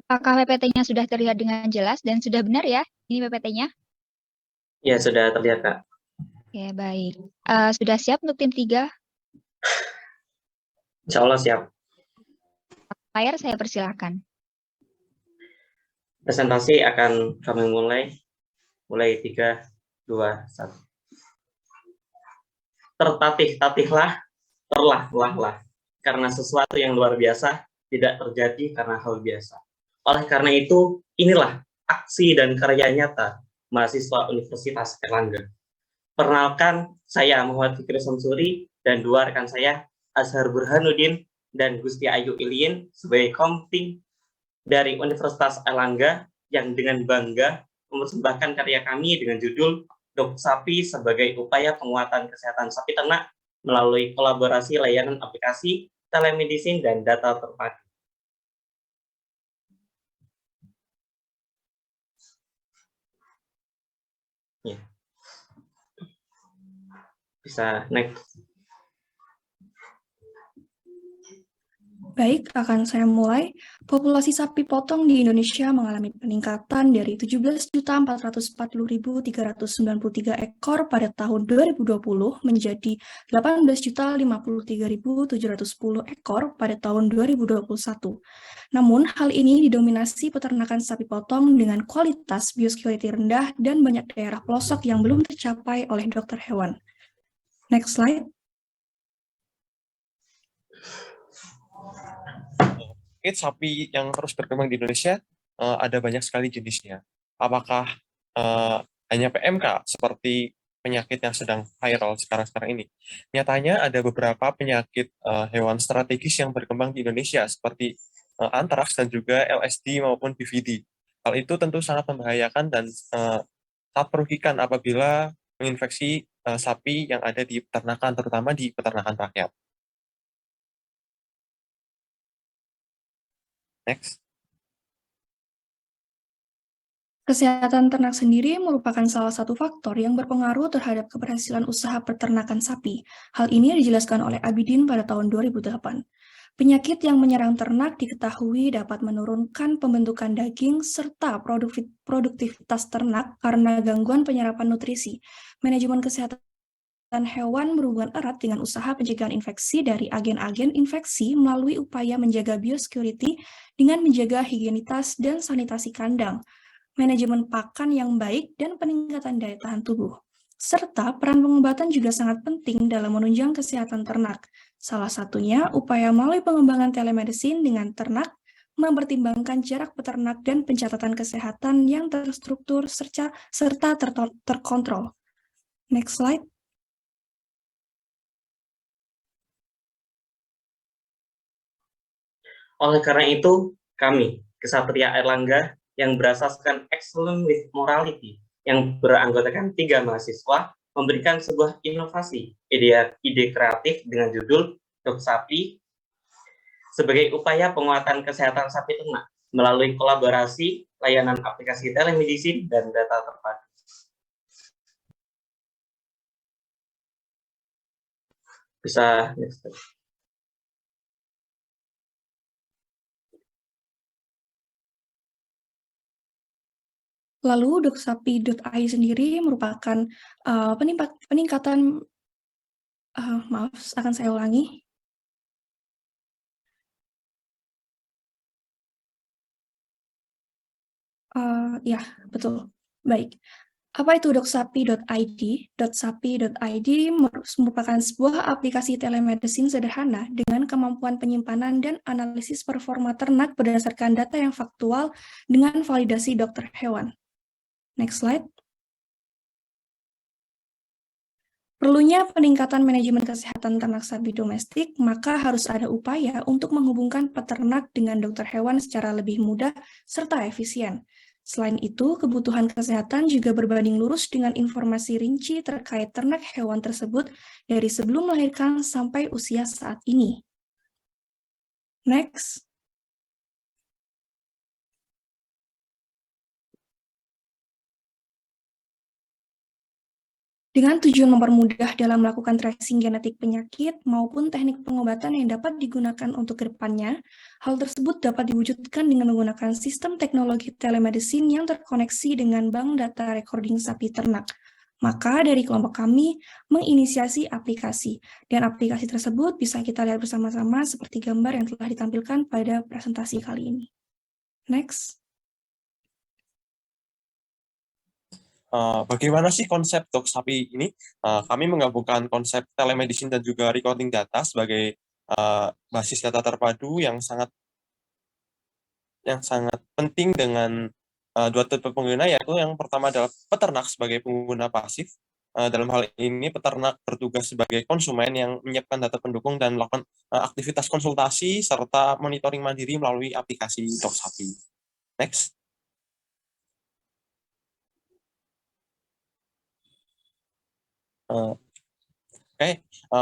Apakah PPT-nya sudah terlihat dengan jelas dan sudah benar ya? Ini PPT-nya? Iya, sudah terlihat Kak. Oke, baik. Sudah siap untuk tim 3? Insya Allah siap. Layar saya persilahkan. Presentasi akan kami mulai 3, 2, 1. Tertatih-tatihlah, terlah-lahlah. Karena sesuatu yang luar biasa tidak terjadi karena hal biasa. Oleh karena itu, inilah aksi dan karya nyata mahasiswa Universitas Airlangga. Perkenalkan, saya Muhammad Fikri Samsuri dan 2 rekan saya, Azhar Burhanuddin dan Gusti Ayu Iliin, sebagai komting dari Universitas Airlangga yang dengan bangga mempersembahkan karya kami dengan judul Dok Sapi sebagai upaya penguatan kesehatan sapi ternak melalui kolaborasi layanan aplikasi, telemedicine, dan data terpadu. Ya. Bisa next. Baik, akan saya mulai. Populasi sapi potong di Indonesia mengalami peningkatan dari 17.440.393 ekor pada tahun 2020 menjadi 18.053.710 ekor pada tahun 2021. Namun, hal ini didominasi peternakan sapi potong dengan kualitas biosecurity rendah dan banyak daerah pelosok yang belum tercapai oleh dokter hewan. Next slide. Sapi yang terus berkembang di Indonesia ada banyak sekali jenisnya. Apakah hanya PMK seperti penyakit yang sedang viral sekarang ini? Nyatanya ada beberapa penyakit hewan strategis yang berkembang di Indonesia seperti antraks dan juga LSD maupun BVD. Hal itu tentu sangat membahayakan dan sangat merugikan apabila menginfeksi sapi yang ada di peternakan, terutama di peternakan rakyat. Next. Kesehatan ternak sendiri merupakan salah satu faktor yang berpengaruh terhadap keberhasilan usaha peternakan sapi. Hal ini dijelaskan oleh Abidin pada tahun 2008. Penyakit yang menyerang ternak diketahui dapat menurunkan pembentukan daging serta produktivitas ternak karena gangguan penyerapan nutrisi. Manajemen kesehatan hewan berhubungan erat dengan usaha pencegahan infeksi dari agen-agen infeksi melalui upaya menjaga biosecurity dengan menjaga higienitas dan sanitasi kandang, manajemen pakan yang baik, dan peningkatan daya tahan tubuh. Serta peran pengobatan juga sangat penting dalam menunjang kesehatan ternak. Salah satunya upaya melalui pengembangan telemedicine dengan ternak, mempertimbangkan jarak peternak dan pencatatan kesehatan yang terstruktur serta terkontrol. Next slide. Oleh karena itu, kami, Kesatria Airlangga, yang berasaskan Excellence with Morality, yang beranggotakan 3 mahasiswa, memberikan sebuah inovasi, ide kreatif dengan judul Dok Sapi, sebagai upaya penguatan kesehatan sapi ternak, melalui kolaborasi, layanan aplikasi telemedicine, dan data terpadu. Bisa next slide. Lalu doksapi.ai sendiri merupakan peningkatan, maaf, akan saya ulangi. Ya, betul. Baik. Apa itu doksapi.id? Doksapi.id merupakan sebuah aplikasi telemedicine sederhana dengan kemampuan penyimpanan dan analisis performa ternak berdasarkan data yang faktual dengan validasi dokter hewan. Next slide. Perlunya peningkatan manajemen kesehatan ternak sapi domestik, maka harus ada upaya untuk menghubungkan peternak dengan dokter hewan secara lebih mudah serta efisien. Selain itu, kebutuhan kesehatan juga berbanding lurus dengan informasi rinci terkait ternak hewan tersebut dari sebelum melahirkan sampai usia saat ini. Next. Dengan tujuan mempermudah dalam melakukan tracing genetik penyakit maupun teknik pengobatan yang dapat digunakan untuk kedepannya, hal tersebut dapat diwujudkan dengan menggunakan sistem teknologi telemedicine yang terkoneksi dengan bank data recording sapi ternak. Maka dari kelompok kami menginisiasi aplikasi, dan aplikasi tersebut bisa kita lihat bersama-sama seperti gambar yang telah ditampilkan pada presentasi kali ini. Next. Bagaimana sih konsep Dok Sapi ini? Kami menggabungkan konsep telemedicine dan juga recording data sebagai basis data terpadu yang sangat penting dengan dua tipe pengguna, yaitu yang pertama adalah peternak sebagai pengguna pasif. Dalam hal ini peternak bertugas sebagai konsumen yang menyiapkan data pendukung dan melakukan aktivitas konsultasi serta monitoring mandiri melalui aplikasi Dok Sapi. Next.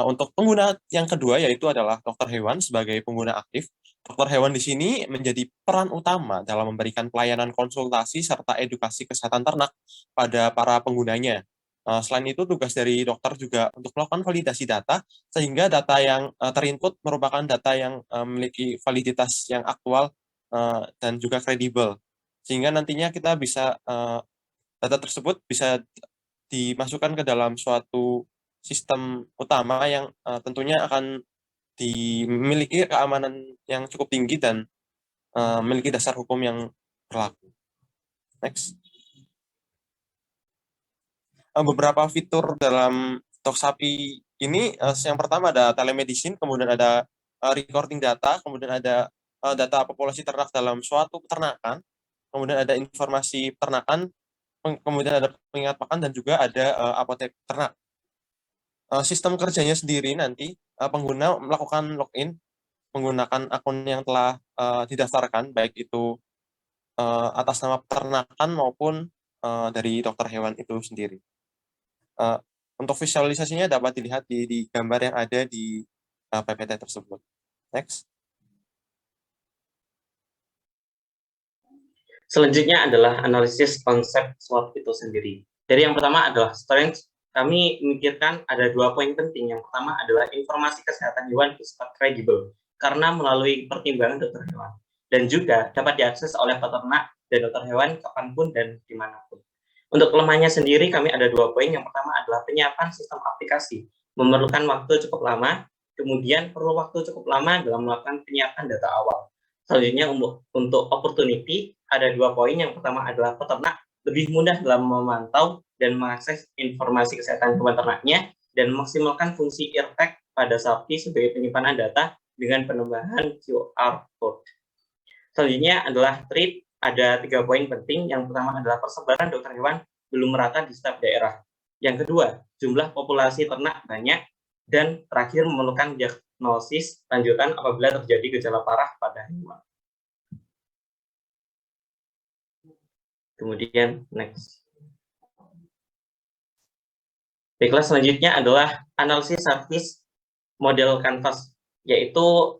Untuk pengguna yang kedua yaitu adalah dokter hewan sebagai pengguna aktif. Dokter hewan di sini menjadi peran utama dalam memberikan pelayanan konsultasi serta edukasi kesehatan ternak pada para penggunanya. Selain itu, tugas dari dokter juga untuk melakukan validasi data, sehingga data yang terinput merupakan data yang memiliki validitas yang aktual dan juga kredibel. Sehingga nantinya kita bisa, data tersebut bisa dimasukkan ke dalam suatu sistem utama yang tentunya akan dimiliki keamanan yang cukup tinggi dan memiliki dasar hukum yang berlaku. Next. Beberapa fitur dalam Dok Sapi ini, yang pertama ada telemedicine, kemudian ada recording data, kemudian ada data populasi ternak dalam suatu peternakan, kemudian ada informasi peternakan, kemudian ada pengingat pakan, dan juga ada apotek ternak. Sistem kerjanya sendiri nanti pengguna melakukan login menggunakan akun yang telah didaftarkan, baik itu atas nama peternakan maupun dari dokter hewan itu sendiri. Untuk visualisasinya dapat dilihat di gambar yang ada di PPT tersebut. Next. Selanjutnya adalah analisis konsep SWOT itu sendiri. Dari yang pertama adalah strength. Kami memikirkan ada 2 poin penting. Yang pertama adalah informasi kesehatan hewan bersifat kredibel karena melalui pertimbangan dokter hewan dan juga dapat diakses oleh peternak dan dokter hewan kapanpun dan dimanapun. Untuk kelemahannya sendiri kami ada 2 poin. Yang pertama adalah penyiapan sistem aplikasi memerlukan waktu cukup lama, kemudian perlu waktu cukup lama dalam melakukan penyiapan data awal. Selanjutnya untuk opportunity ada 2 poin. Yang pertama adalah peternak lebih mudah dalam memantau dan mengakses informasi kesehatan hewan ternaknya dan memaksimalkan fungsi eartag pada sapi sebagai penyimpanan data dengan penambahan QR code. Selanjutnya adalah trip, ada 3 poin penting. Yang pertama adalah persebaran dokter hewan belum merata di setiap daerah. Yang kedua, jumlah populasi ternak banyak. Dan terakhir memerlukan diagnosis lanjutan apabila terjadi gejala parah pada hewan. Kemudian next. Baiklah, selanjutnya adalah analisis service model Canvas, yaitu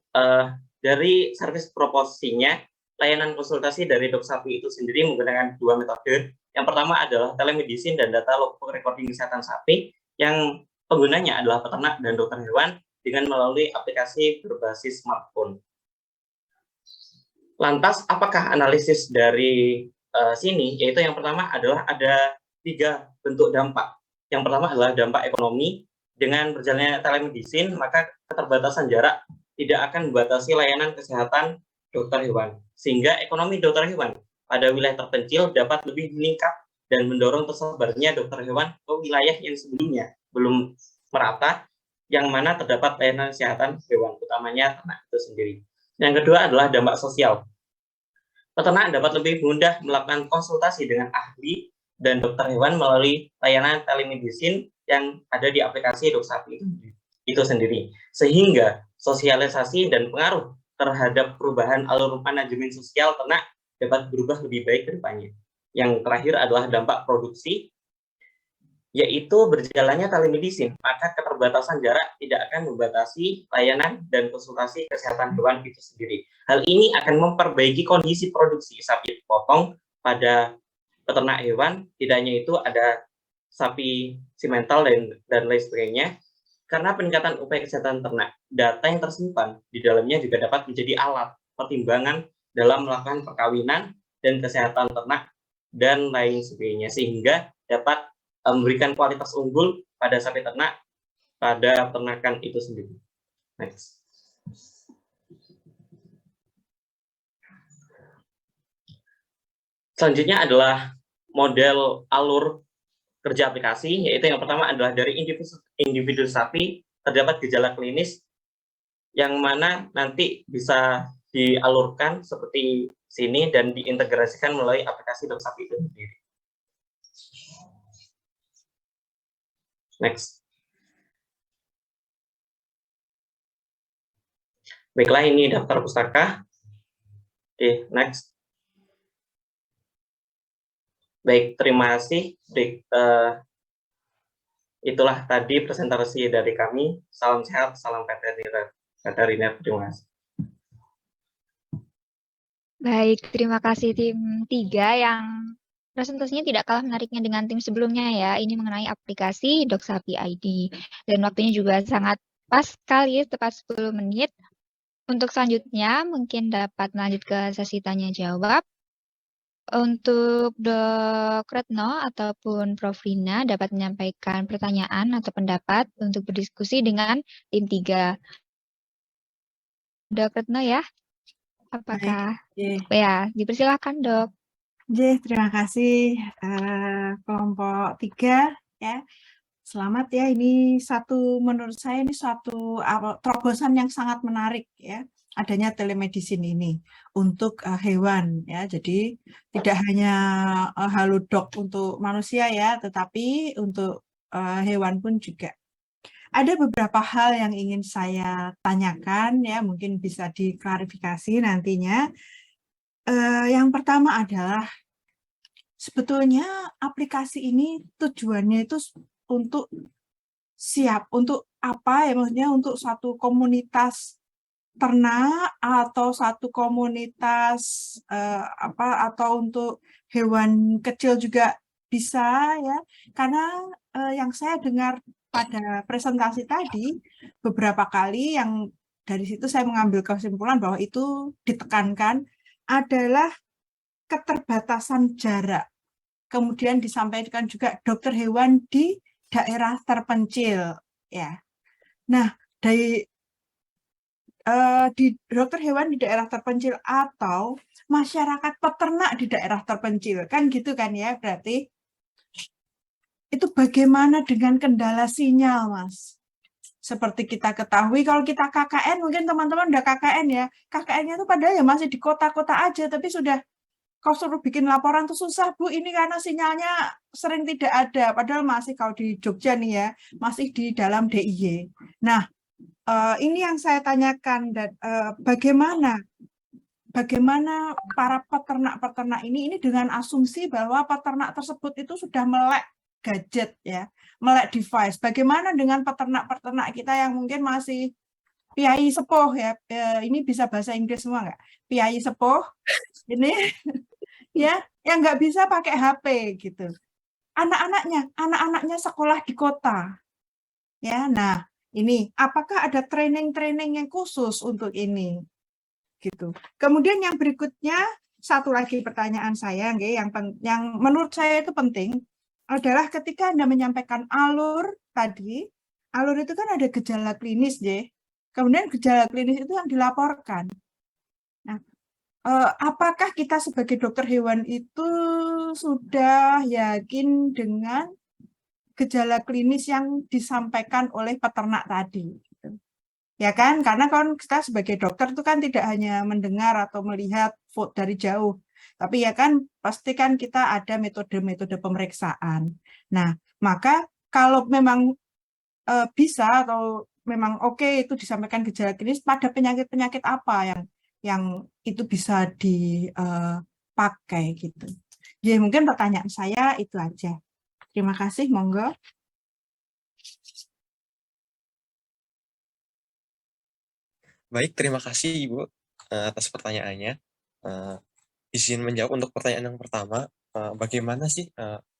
dari service proposisinya, layanan konsultasi dari dok sapi itu sendiri menggunakan 2 metode. Yang pertama adalah telemedicine dan data log recording kesehatan sapi, yang penggunanya adalah peternak dan dokter hewan dengan melalui aplikasi berbasis smartphone. Lantas, apakah analisis dari sini? Yaitu yang pertama adalah ada 3 bentuk dampak. Yang pertama adalah dampak ekonomi. Dengan berjalannya telemedicine, maka keterbatasan jarak tidak akan membatasi layanan kesehatan dokter hewan, sehingga ekonomi dokter hewan pada wilayah terpencil dapat lebih meningkat dan mendorong tersebarnya dokter hewan ke wilayah yang sebelumnya belum merata, yang mana terdapat layanan kesehatan hewan, utamanya ternak itu sendiri. Yang kedua adalah dampak sosial. Peternak dapat lebih mudah melakukan konsultasi dengan ahli dan dokter hewan melalui layanan telemedicine yang ada di aplikasi dok sapi itu sendiri, sehingga sosialisasi dan pengaruh terhadap perubahan alur manajemen sosial ternak dapat berubah lebih baik ke depannya. Yang terakhir adalah dampak produksi, yaitu berjalannya telemedicine, maka keterbatasan jarak tidak akan membatasi layanan dan konsultasi kesehatan hewan itu sendiri. Hal ini akan memperbaiki kondisi produksi sapi potong pada peternak hewan, tidak hanya itu ada sapi simental dan lain sebagainya. Karena peningkatan upaya kesehatan ternak, data yang tersimpan di dalamnya juga dapat menjadi alat pertimbangan dalam melakukan perkawinan dan kesehatan ternak dan lain sebagainya, sehingga dapat memberikan kualitas unggul pada sapi ternak pada peternakan itu sendiri. Next. Selanjutnya adalah model alur kerja aplikasi, yaitu yang pertama adalah dari individu sapi terdapat gejala klinis yang mana nanti bisa dialurkan seperti sini dan diintegrasikan melalui aplikasi dok sapi itu sendiri. Next. Baiklah, ini daftar pustaka. Oke, next. Baik, terima kasih. Itulah tadi presentasi dari kami. Salam sehat, salam veteriner. Terima kasih. Baik, terima kasih tim 3 yang presentasinya tidak kalah menariknya dengan tim sebelumnya ya. Ini mengenai aplikasi Dok Sapi ID. Dan waktunya juga sangat pas sekali, tepat 10 menit. Untuk selanjutnya mungkin dapat lanjut ke sesi tanya jawab. Untuk Dok Retno ataupun Prof. Rina dapat menyampaikan pertanyaan atau pendapat untuk berdiskusi dengan tim 3. Dok Retno ya, apakah? Ya, dipersilakan Dok. Terima kasih kelompok 3 ya. Selamat ya, ini menurut saya ini suatu terobosan yang sangat menarik ya, adanya telemedicine ini untuk hewan ya. Jadi tidak hanya halodoc untuk manusia ya, tetapi untuk hewan pun juga. Ada beberapa hal yang ingin saya tanyakan ya, mungkin bisa diklarifikasi nantinya. Yang pertama adalah sebetulnya aplikasi ini tujuannya itu untuk apa ya, maksudnya untuk suatu komunitas ternak atau satu komunitas atau untuk hewan kecil juga bisa ya. Karena yang saya dengar pada presentasi tadi beberapa kali yang dari situ saya mengambil kesimpulan bahwa itu ditekankan adalah keterbatasan jarak. Kemudian disampaikan juga dokter hewan di daerah terpencil ya. Nah, di dokter hewan di daerah terpencil atau masyarakat peternak di daerah terpencil kan gitu kan ya, berarti itu bagaimana dengan kendala sinyal, Mas? Seperti kita ketahui kalau kita KKN, mungkin teman-teman udah KKN ya, KKN-nya itu padahal ya masih di kota-kota aja, tapi sudah kau suruh bikin laporan tuh susah Bu, ini karena sinyalnya sering tidak ada, padahal masih kalau di Jogja nih ya, masih di dalam DIY. Nah, ini yang saya tanyakan, dan bagaimana para peternak-peternak ini dengan asumsi bahwa peternak tersebut itu sudah melek gadget ya, melek device. Bagaimana dengan peternak-peternak kita yang mungkin masih piai sepuh ya, ini bisa bahasa Inggris semua nggak? Piai sepuh, ini ya, yang nggak bisa pakai HP gitu. Anak-anaknya sekolah di kota. Ya, nah ini apakah ada training-training yang khusus untuk ini? Gitu. Kemudian yang berikutnya, satu lagi pertanyaan saya yang menurut saya itu penting adalah ketika Anda menyampaikan alur tadi, alur itu kan ada gejala klinis ya. Kemudian gejala klinis itu yang dilaporkan. Nah, apakah kita sebagai dokter hewan itu sudah yakin dengan gejala klinis yang disampaikan oleh peternak tadi? Ya kan, karena kan kita sebagai dokter itu kan tidak hanya mendengar atau melihat dari jauh, tapi ya kan pasti kan kita ada metode-metode pemeriksaan. Nah, maka kalau memang bisa atau memang oke itu disampaikan gejala klinis pada penyakit-penyakit apa yang itu bisa dipakai gitu. Jadi mungkin pertanyaan saya itu aja. Terima kasih, monggo. Baik, terima kasih Ibu atas pertanyaannya. Izin menjawab untuk pertanyaan yang pertama, bagaimana sih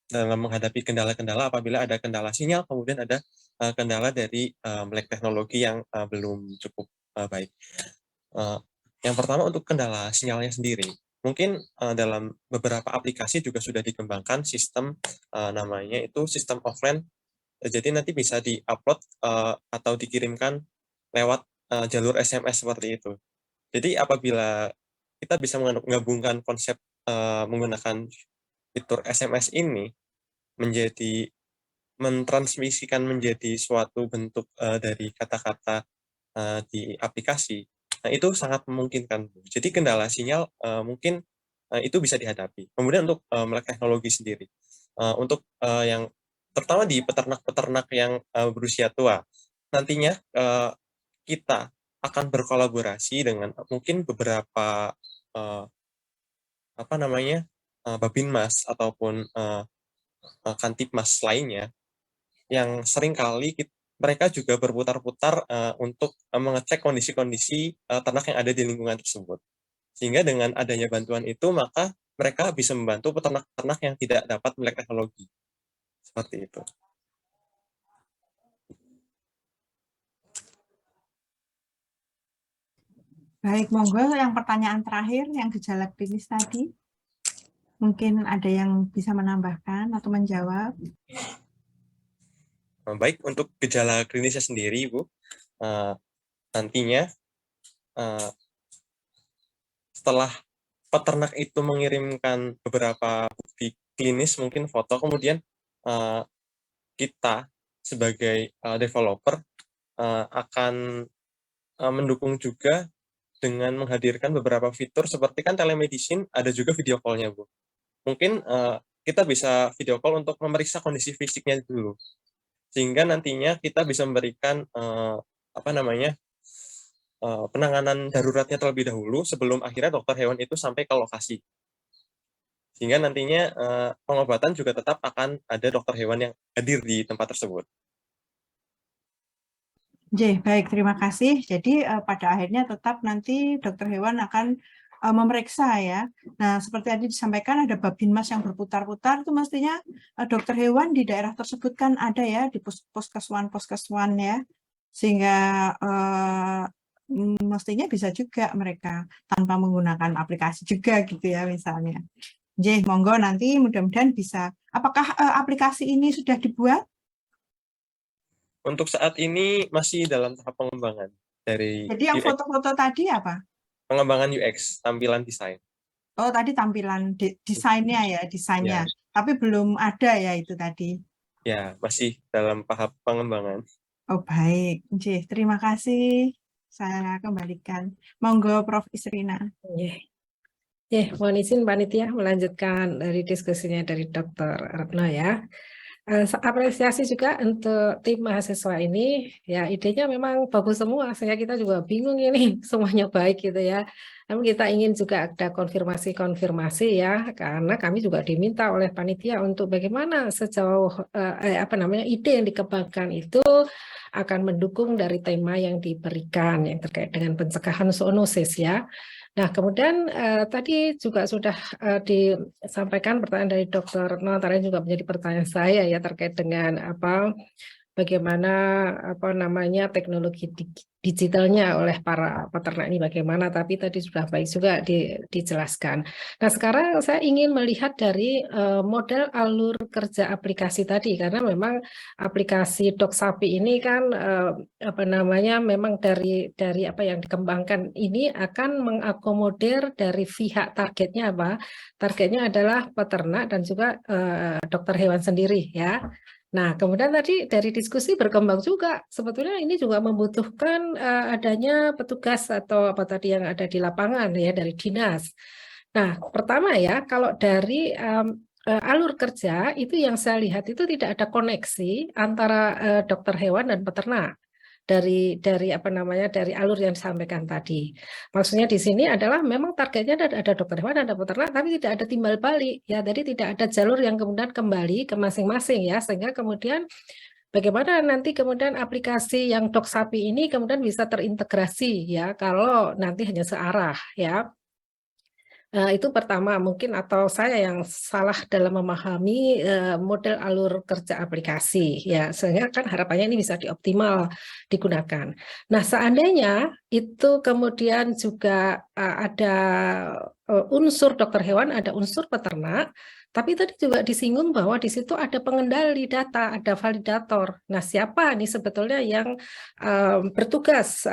dalam menghadapi kendala-kendala apabila ada kendala sinyal, kemudian ada kendala dari melek teknologi yang belum cukup baik. Yang pertama untuk kendala sinyalnya sendiri, mungkin dalam beberapa aplikasi juga sudah dikembangkan sistem namanya itu sistem offline, jadi nanti bisa di-upload atau dikirimkan lewat jalur SMS seperti itu. Jadi apabila kita bisa menggabungkan konsep menggunakan fitur SMS ini menjadi mentransmisikan menjadi suatu bentuk dari kata-kata di aplikasi, nah itu sangat memungkinkan. Jadi kendala sinyal mungkin itu bisa dihadapi. Kemudian untuk melek teknologi sendiri, untuk yang terutama di peternak-peternak yang berusia tua, nantinya kita akan berkolaborasi dengan mungkin beberapa Babinmas ataupun Kantipmas lainnya yang seringkali mereka juga berputar-putar untuk mengecek kondisi-kondisi ternak yang ada di lingkungan tersebut. Sehingga dengan adanya bantuan itu, maka mereka bisa membantu peternak-peternak yang tidak dapat melek teknologi. Seperti itu. Baik, monggo yang pertanyaan terakhir, yang gejala klinis tadi. Mungkin ada yang bisa menambahkan atau menjawab. Baik, untuk gejala klinisnya sendiri, Bu, nantinya setelah peternak itu mengirimkan beberapa bukti klinis, mungkin foto, kemudian kita sebagai developer akan mendukung juga dengan menghadirkan beberapa fitur seperti kan telemedicine, ada juga video call-nya, Bu. Mungkin kita bisa video call untuk memeriksa kondisi fisiknya dulu, sehingga nantinya kita bisa memberikan penanganan daruratnya terlebih dahulu sebelum akhirnya dokter hewan itu sampai ke lokasi. Sehingga nantinya pengobatan juga tetap akan ada dokter hewan yang hadir di tempat tersebut. Baik, terima kasih. Jadi pada akhirnya tetap nanti dokter hewan akan memeriksa ya. Nah, seperti tadi disampaikan ada Babinmas yang berputar-putar, itu mestinya dokter hewan di daerah tersebut kan ada ya di poskeswan ya, sehingga mestinya bisa juga mereka tanpa menggunakan aplikasi juga gitu ya misalnya. Monggo nanti mudah-mudahan bisa. Apakah aplikasi ini sudah dibuat? Untuk saat ini masih dalam tahap pengembangan dari Jadi yang UX, foto-foto tadi apa? pengembangan UX, tampilan desain. Oh, tadi tampilan desainnya ya, desainnya. Ya, Tapi belum ada ya itu tadi. ya masih dalam tahap pengembangan. Oh, baik. Terima kasih. Saya kembalikan. Monggo, Prof. Isrina. Mohon izin panitia melanjutkan dari diskusinya dari Dr. Retno ya. Apresiasi juga untuk tim mahasiswa ini, ya idenya memang bagus semua, sehingga kita juga bingung ini semuanya baik gitu ya. Namun kita ingin juga ada konfirmasi ya, karena kami juga diminta oleh panitia untuk bagaimana sejauh ide yang dikembangkan itu akan mendukung dari tema yang diberikan yang terkait dengan pencegahan zoonosis ya. Nah, kemudian tadi juga sudah disampaikan pertanyaan dari Dr. Retno, antara juga menjadi pertanyaan saya ya terkait dengan bagaimana teknologi digitalnya oleh para peternak ini bagaimana, tapi tadi sudah baik juga dijelaskan. Nah, sekarang saya ingin melihat dari model alur kerja aplikasi tadi, karena memang aplikasi Dok Sapi ini kan memang dari apa yang dikembangkan ini akan mengakomodir dari pihak targetnya apa? Targetnya adalah peternak dan juga dokter hewan sendiri ya. Nah, kemudian tadi dari diskusi berkembang juga, sebetulnya ini juga membutuhkan adanya petugas atau apa tadi yang ada di lapangan ya dari dinas. Nah, pertama ya, kalau dari alur kerja itu yang saya lihat itu tidak ada koneksi antara dokter hewan dan peternak dari alur yang disampaikan tadi. Maksudnya di sini adalah memang targetnya ada dokter hewan, ada peternak, tapi tidak ada timbal balik ya. Jadi tidak ada jalur yang kemudian kembali ke masing-masing ya, sehingga kemudian bagaimana nanti kemudian aplikasi yang Dok Sapi ini kemudian bisa terintegrasi ya kalau nanti hanya searah ya. Itu pertama mungkin, atau saya yang salah dalam memahami model alur kerja aplikasi ya, sehingga kan harapannya ini bisa dioptimal digunakan. Nah, seandainya itu kemudian juga ada unsur dokter hewan, ada unsur peternak, tapi tadi juga disinggung bahwa di situ ada pengendali data, ada validator. Nah, siapa nih sebetulnya yang bertugas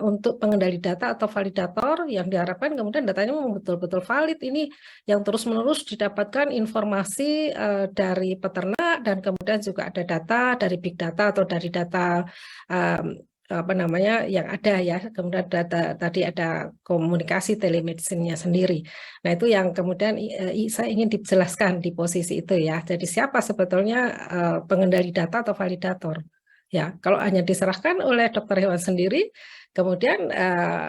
untuk pengendali data atau validator yang diharapkan kemudian datanya betul-betul valid, ini yang terus-menerus didapatkan informasi dari peternak, dan kemudian juga ada data dari big data atau dari data yang ada ya, kemudian data tadi ada komunikasi telemedicine-nya sendiri. Nah, itu yang kemudian saya ingin dijelaskan di posisi itu ya. Jadi siapa sebetulnya pengendali data atau validator? Ya, kalau hanya diserahkan oleh dokter hewan sendiri, kemudian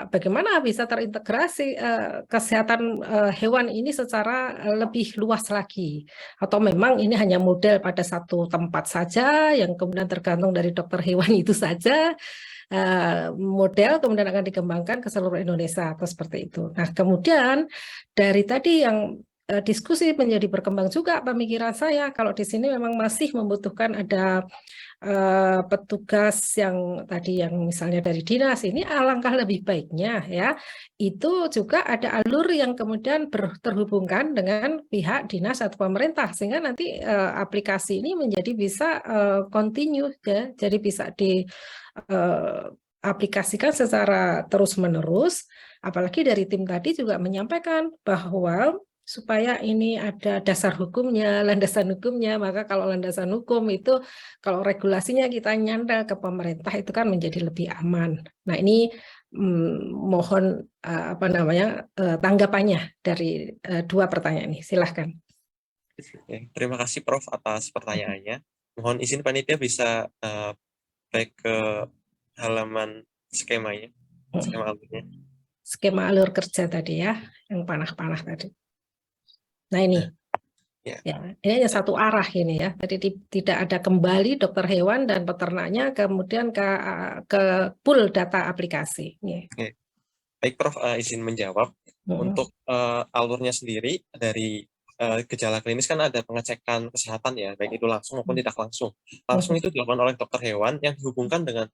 bagaimana bisa terintegrasi kesehatan hewan ini secara lebih luas lagi? Atau memang ini hanya model pada satu tempat saja yang kemudian tergantung dari dokter hewan itu saja, model kemudian akan dikembangkan ke seluruh Indonesia atau seperti itu. Nah, kemudian dari tadi yang diskusi menjadi berkembang juga pemikiran saya, kalau di sini memang masih membutuhkan ada petugas yang tadi yang misalnya dari dinas, ini alangkah lebih baiknya ya itu juga ada alur yang kemudian terhubungkan dengan pihak dinas atau pemerintah, sehingga nanti aplikasi ini menjadi bisa continue ya, jadi bisa aplikasikan secara terus-menerus. Apalagi dari tim tadi juga menyampaikan bahwa supaya ini ada dasar hukumnya, landasan hukumnya, maka kalau landasan hukum itu, kalau regulasinya kita nyandal ke pemerintah itu kan menjadi lebih aman. Nah, ini mohon tanggapannya dari dua pertanyaan ini. Silahkan. Terima kasih Prof atas pertanyaannya. Mohon izin panitia bisa back ke halaman skemanya, skema alurnya. Skema alur kerja tadi ya, yang panah-panah tadi. Nah, ini. Ya, ini hanya satu arah ini ya. Jadi tidak ada kembali dokter hewan dan peternaknya kemudian ke pool data aplikasi. Ya. Baik Prof, izin menjawab. Untuk alurnya sendiri dari gejala klinis kan ada pengecekan kesehatan ya, baik itu langsung maupun tidak langsung. Langsung itu dilakukan oleh dokter hewan yang dihubungkan dengan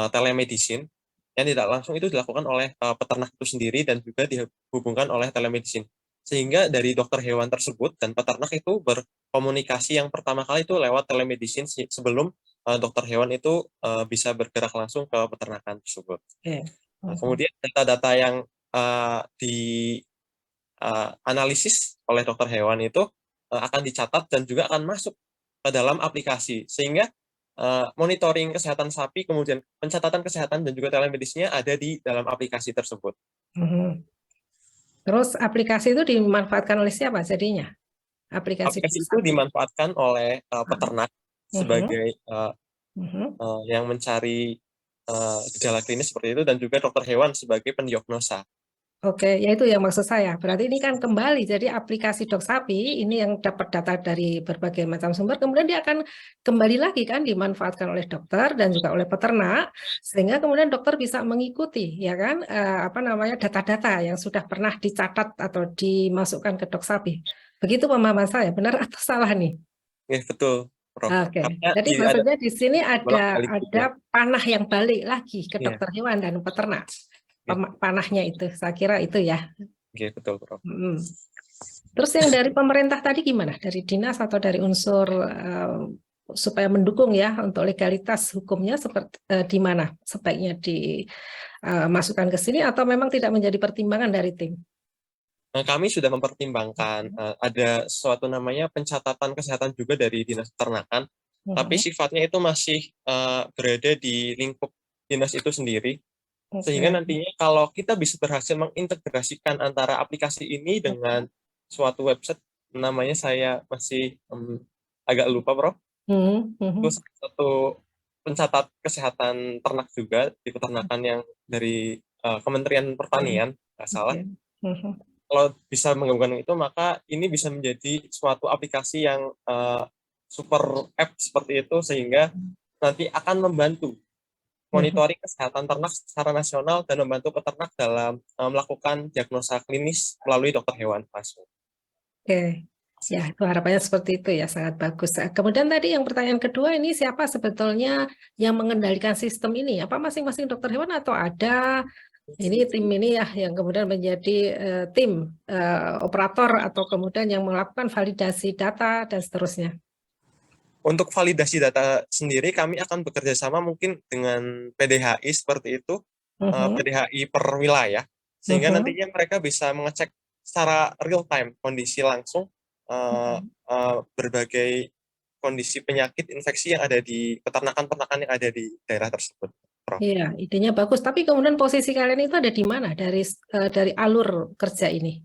telemedicine. Yang tidak langsung itu dilakukan oleh peternak itu sendiri dan juga dihubungkan oleh telemedicine. Sehingga dari dokter hewan tersebut dan peternak itu berkomunikasi yang pertama kali itu lewat telemedicine sebelum dokter hewan itu bisa bergerak langsung ke peternakan tersebut. Nah, kemudian data-data yang dianalisis oleh dokter hewan itu akan dicatat dan juga akan masuk ke dalam aplikasi, sehingga monitoring kesehatan sapi, kemudian pencatatan kesehatan dan juga telemedicine-nya ada di dalam aplikasi tersebut. Terus aplikasi itu dimanfaatkan oleh siapa jadinya? Aplikasi itu dimanfaatkan oleh peternak sebagai yang mencari gejala klinis seperti itu, dan juga dokter hewan sebagai pendiagnosa. Oke, ya itu yang maksud saya. Berarti ini kan kembali, jadi aplikasi Dok Sapi ini yang dapat data dari berbagai macam sumber, kemudian dia akan kembali lagi kan dimanfaatkan oleh dokter dan juga oleh peternak, sehingga kemudian dokter bisa mengikuti, ya kan, data-data yang sudah pernah dicatat atau dimasukkan ke Dok Sapi. Begitu pemahaman saya, benar atau salah nih? Ya, betul, Prof. Oke, jadi maksudnya di sini ada panah yang balik lagi ke dokter hewan dan peternak. Panahnya itu, saya kira itu ya. Oke, betul, Prof. Terus yang dari pemerintah tadi gimana? Dari dinas atau dari unsur supaya mendukung ya untuk legalitas hukumnya seperti di mana sebaiknya dimasukkan ke sini atau memang tidak menjadi pertimbangan dari tim? Kami sudah mempertimbangkan ada suatu namanya pencatatan kesehatan juga dari dinas peternakan, tapi sifatnya itu masih berada di lingkup dinas itu sendiri. Sehingga nantinya kalau kita bisa berhasil mengintegrasikan antara aplikasi ini dengan suatu website, namanya saya masih agak lupa, Prof. Itu satu pencatat kesehatan ternak juga di peternakan yang dari Kementerian Pertanian, nggak salah. Kalau bisa menggabungkan itu, maka ini bisa menjadi suatu aplikasi yang super app seperti itu, sehingga nanti akan membantu monitoring kesehatan ternak secara nasional dan membantu peternak dalam melakukan diagnosa klinis melalui dokter hewan langsung. Oke, ya itu harapannya seperti itu ya, sangat bagus. Kemudian tadi yang pertanyaan kedua ini siapa sebetulnya yang mengendalikan sistem ini? Apa masing-masing dokter hewan atau ada ini tim ini ya yang kemudian menjadi tim operator atau kemudian yang melakukan validasi data dan seterusnya? Untuk validasi data sendiri kami akan bekerja sama mungkin dengan PDHI seperti itu, PDHI per wilayah, sehingga nantinya mereka bisa mengecek secara real time kondisi langsung berbagai kondisi penyakit infeksi yang ada di peternakan-peternakan yang ada di daerah tersebut. Iya, idenya bagus. Tapi kemudian posisi kalian itu ada di mana dari alur kerja ini?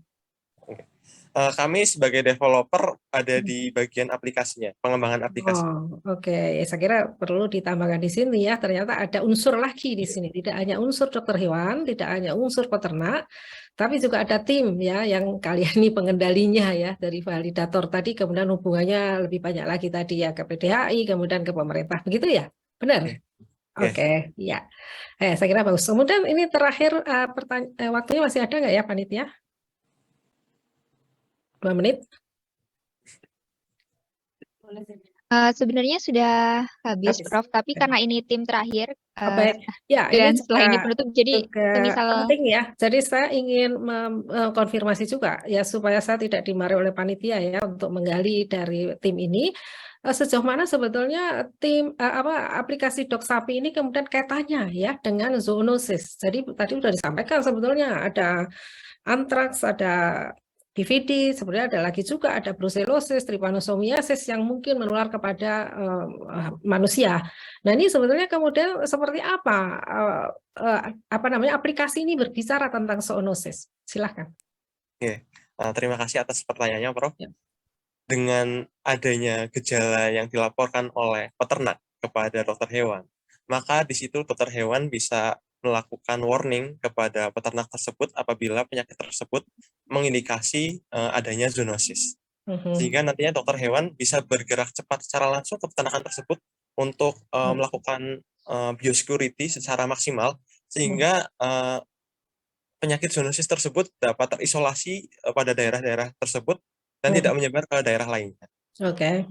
Kami sebagai developer ada di bagian aplikasinya, pengembangan aplikasi. Oke. Saya kira perlu ditambahkan di sini ya, ternyata ada unsur lagi di sini. Tidak hanya unsur dokter hewan, tidak hanya unsur peternak, tapi juga ada tim ya yang kalian ini pengendalinya ya, dari validator tadi, kemudian hubungannya lebih banyak lagi tadi ya ke PDHI, kemudian ke pemerintah. Begitu ya? Benar? Oke, ya. Saya kira bagus. Kemudian ini terakhir waktunya masih ada nggak ya panitia? 2 menit. Sebenarnya sudah habis, Prof. Tapi karena ini tim terakhir ya, dan setelah ini penutup, jadi semisal penting ya. Jadi saya ingin mengkonfirmasi juga ya supaya saya tidak dimarahi oleh panitia ya untuk menggali dari tim ini sejauh mana sebetulnya tim aplikasi Dok Sapi ini kemudian kaitannya ya dengan zoonosis. Jadi tadi sudah disampaikan sebetulnya ada antraks, ada BVD, sebenarnya ada lagi juga ada brucellosis, trypanosomiasis yang mungkin menular kepada manusia. Nah ini sebetulnya kemudian seperti apa aplikasi ini berbicara tentang zoonosis? Silahkan. Terima kasih atas pertanyaannya, Prof. Dengan adanya gejala yang dilaporkan oleh peternak kepada dokter hewan, maka di situ dokter hewan bisa melakukan warning kepada peternak tersebut apabila penyakit tersebut mengindikasi adanya zoonosis. sehingga nantinya dokter hewan bisa bergerak cepat secara langsung ke peternakan tersebut untuk melakukan biosecurity secara maksimal, sehingga penyakit zoonosis tersebut dapat terisolasi pada daerah-daerah tersebut dan tidak menyebar ke daerah lainnya. Oke,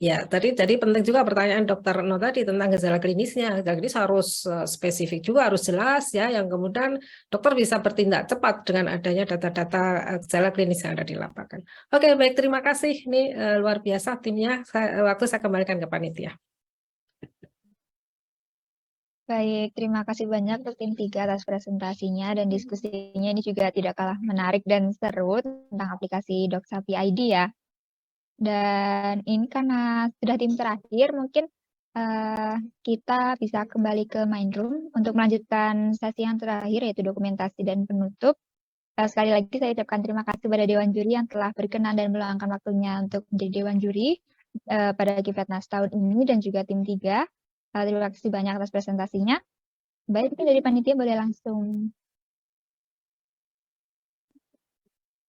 ya, tadi penting juga pertanyaan Dokter No tadi tentang gejala klinisnya. Gejala klinis harus spesifik juga, harus jelas ya, yang kemudian dokter bisa bertindak cepat dengan adanya data-data gejala klinis yang ada di lapangan. Oke, baik, terima kasih. Ini luar biasa timnya. Waktu saya kembalikan ke panitia. Baik, terima kasih banyak untuk tim 3 atas presentasinya dan diskusinya ini juga tidak kalah menarik dan seru tentang aplikasi Doksapi ID ya. Dan ini karena sudah tim terakhir, mungkin kita bisa kembali ke main room untuk melanjutkan sesi yang terakhir yaitu dokumentasi dan penutup. Sekali lagi saya ucapkan terima kasih pada Dewan Juri yang telah berkenan dan meluangkan waktunya untuk menjadi Dewan Juri pada Kipetnas tahun ini dan juga tim 3. Terima kasih banyak atas presentasinya. Baik, mungkin dari panitia boleh langsung.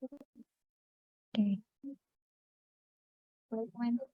Oke. Boleh komentar?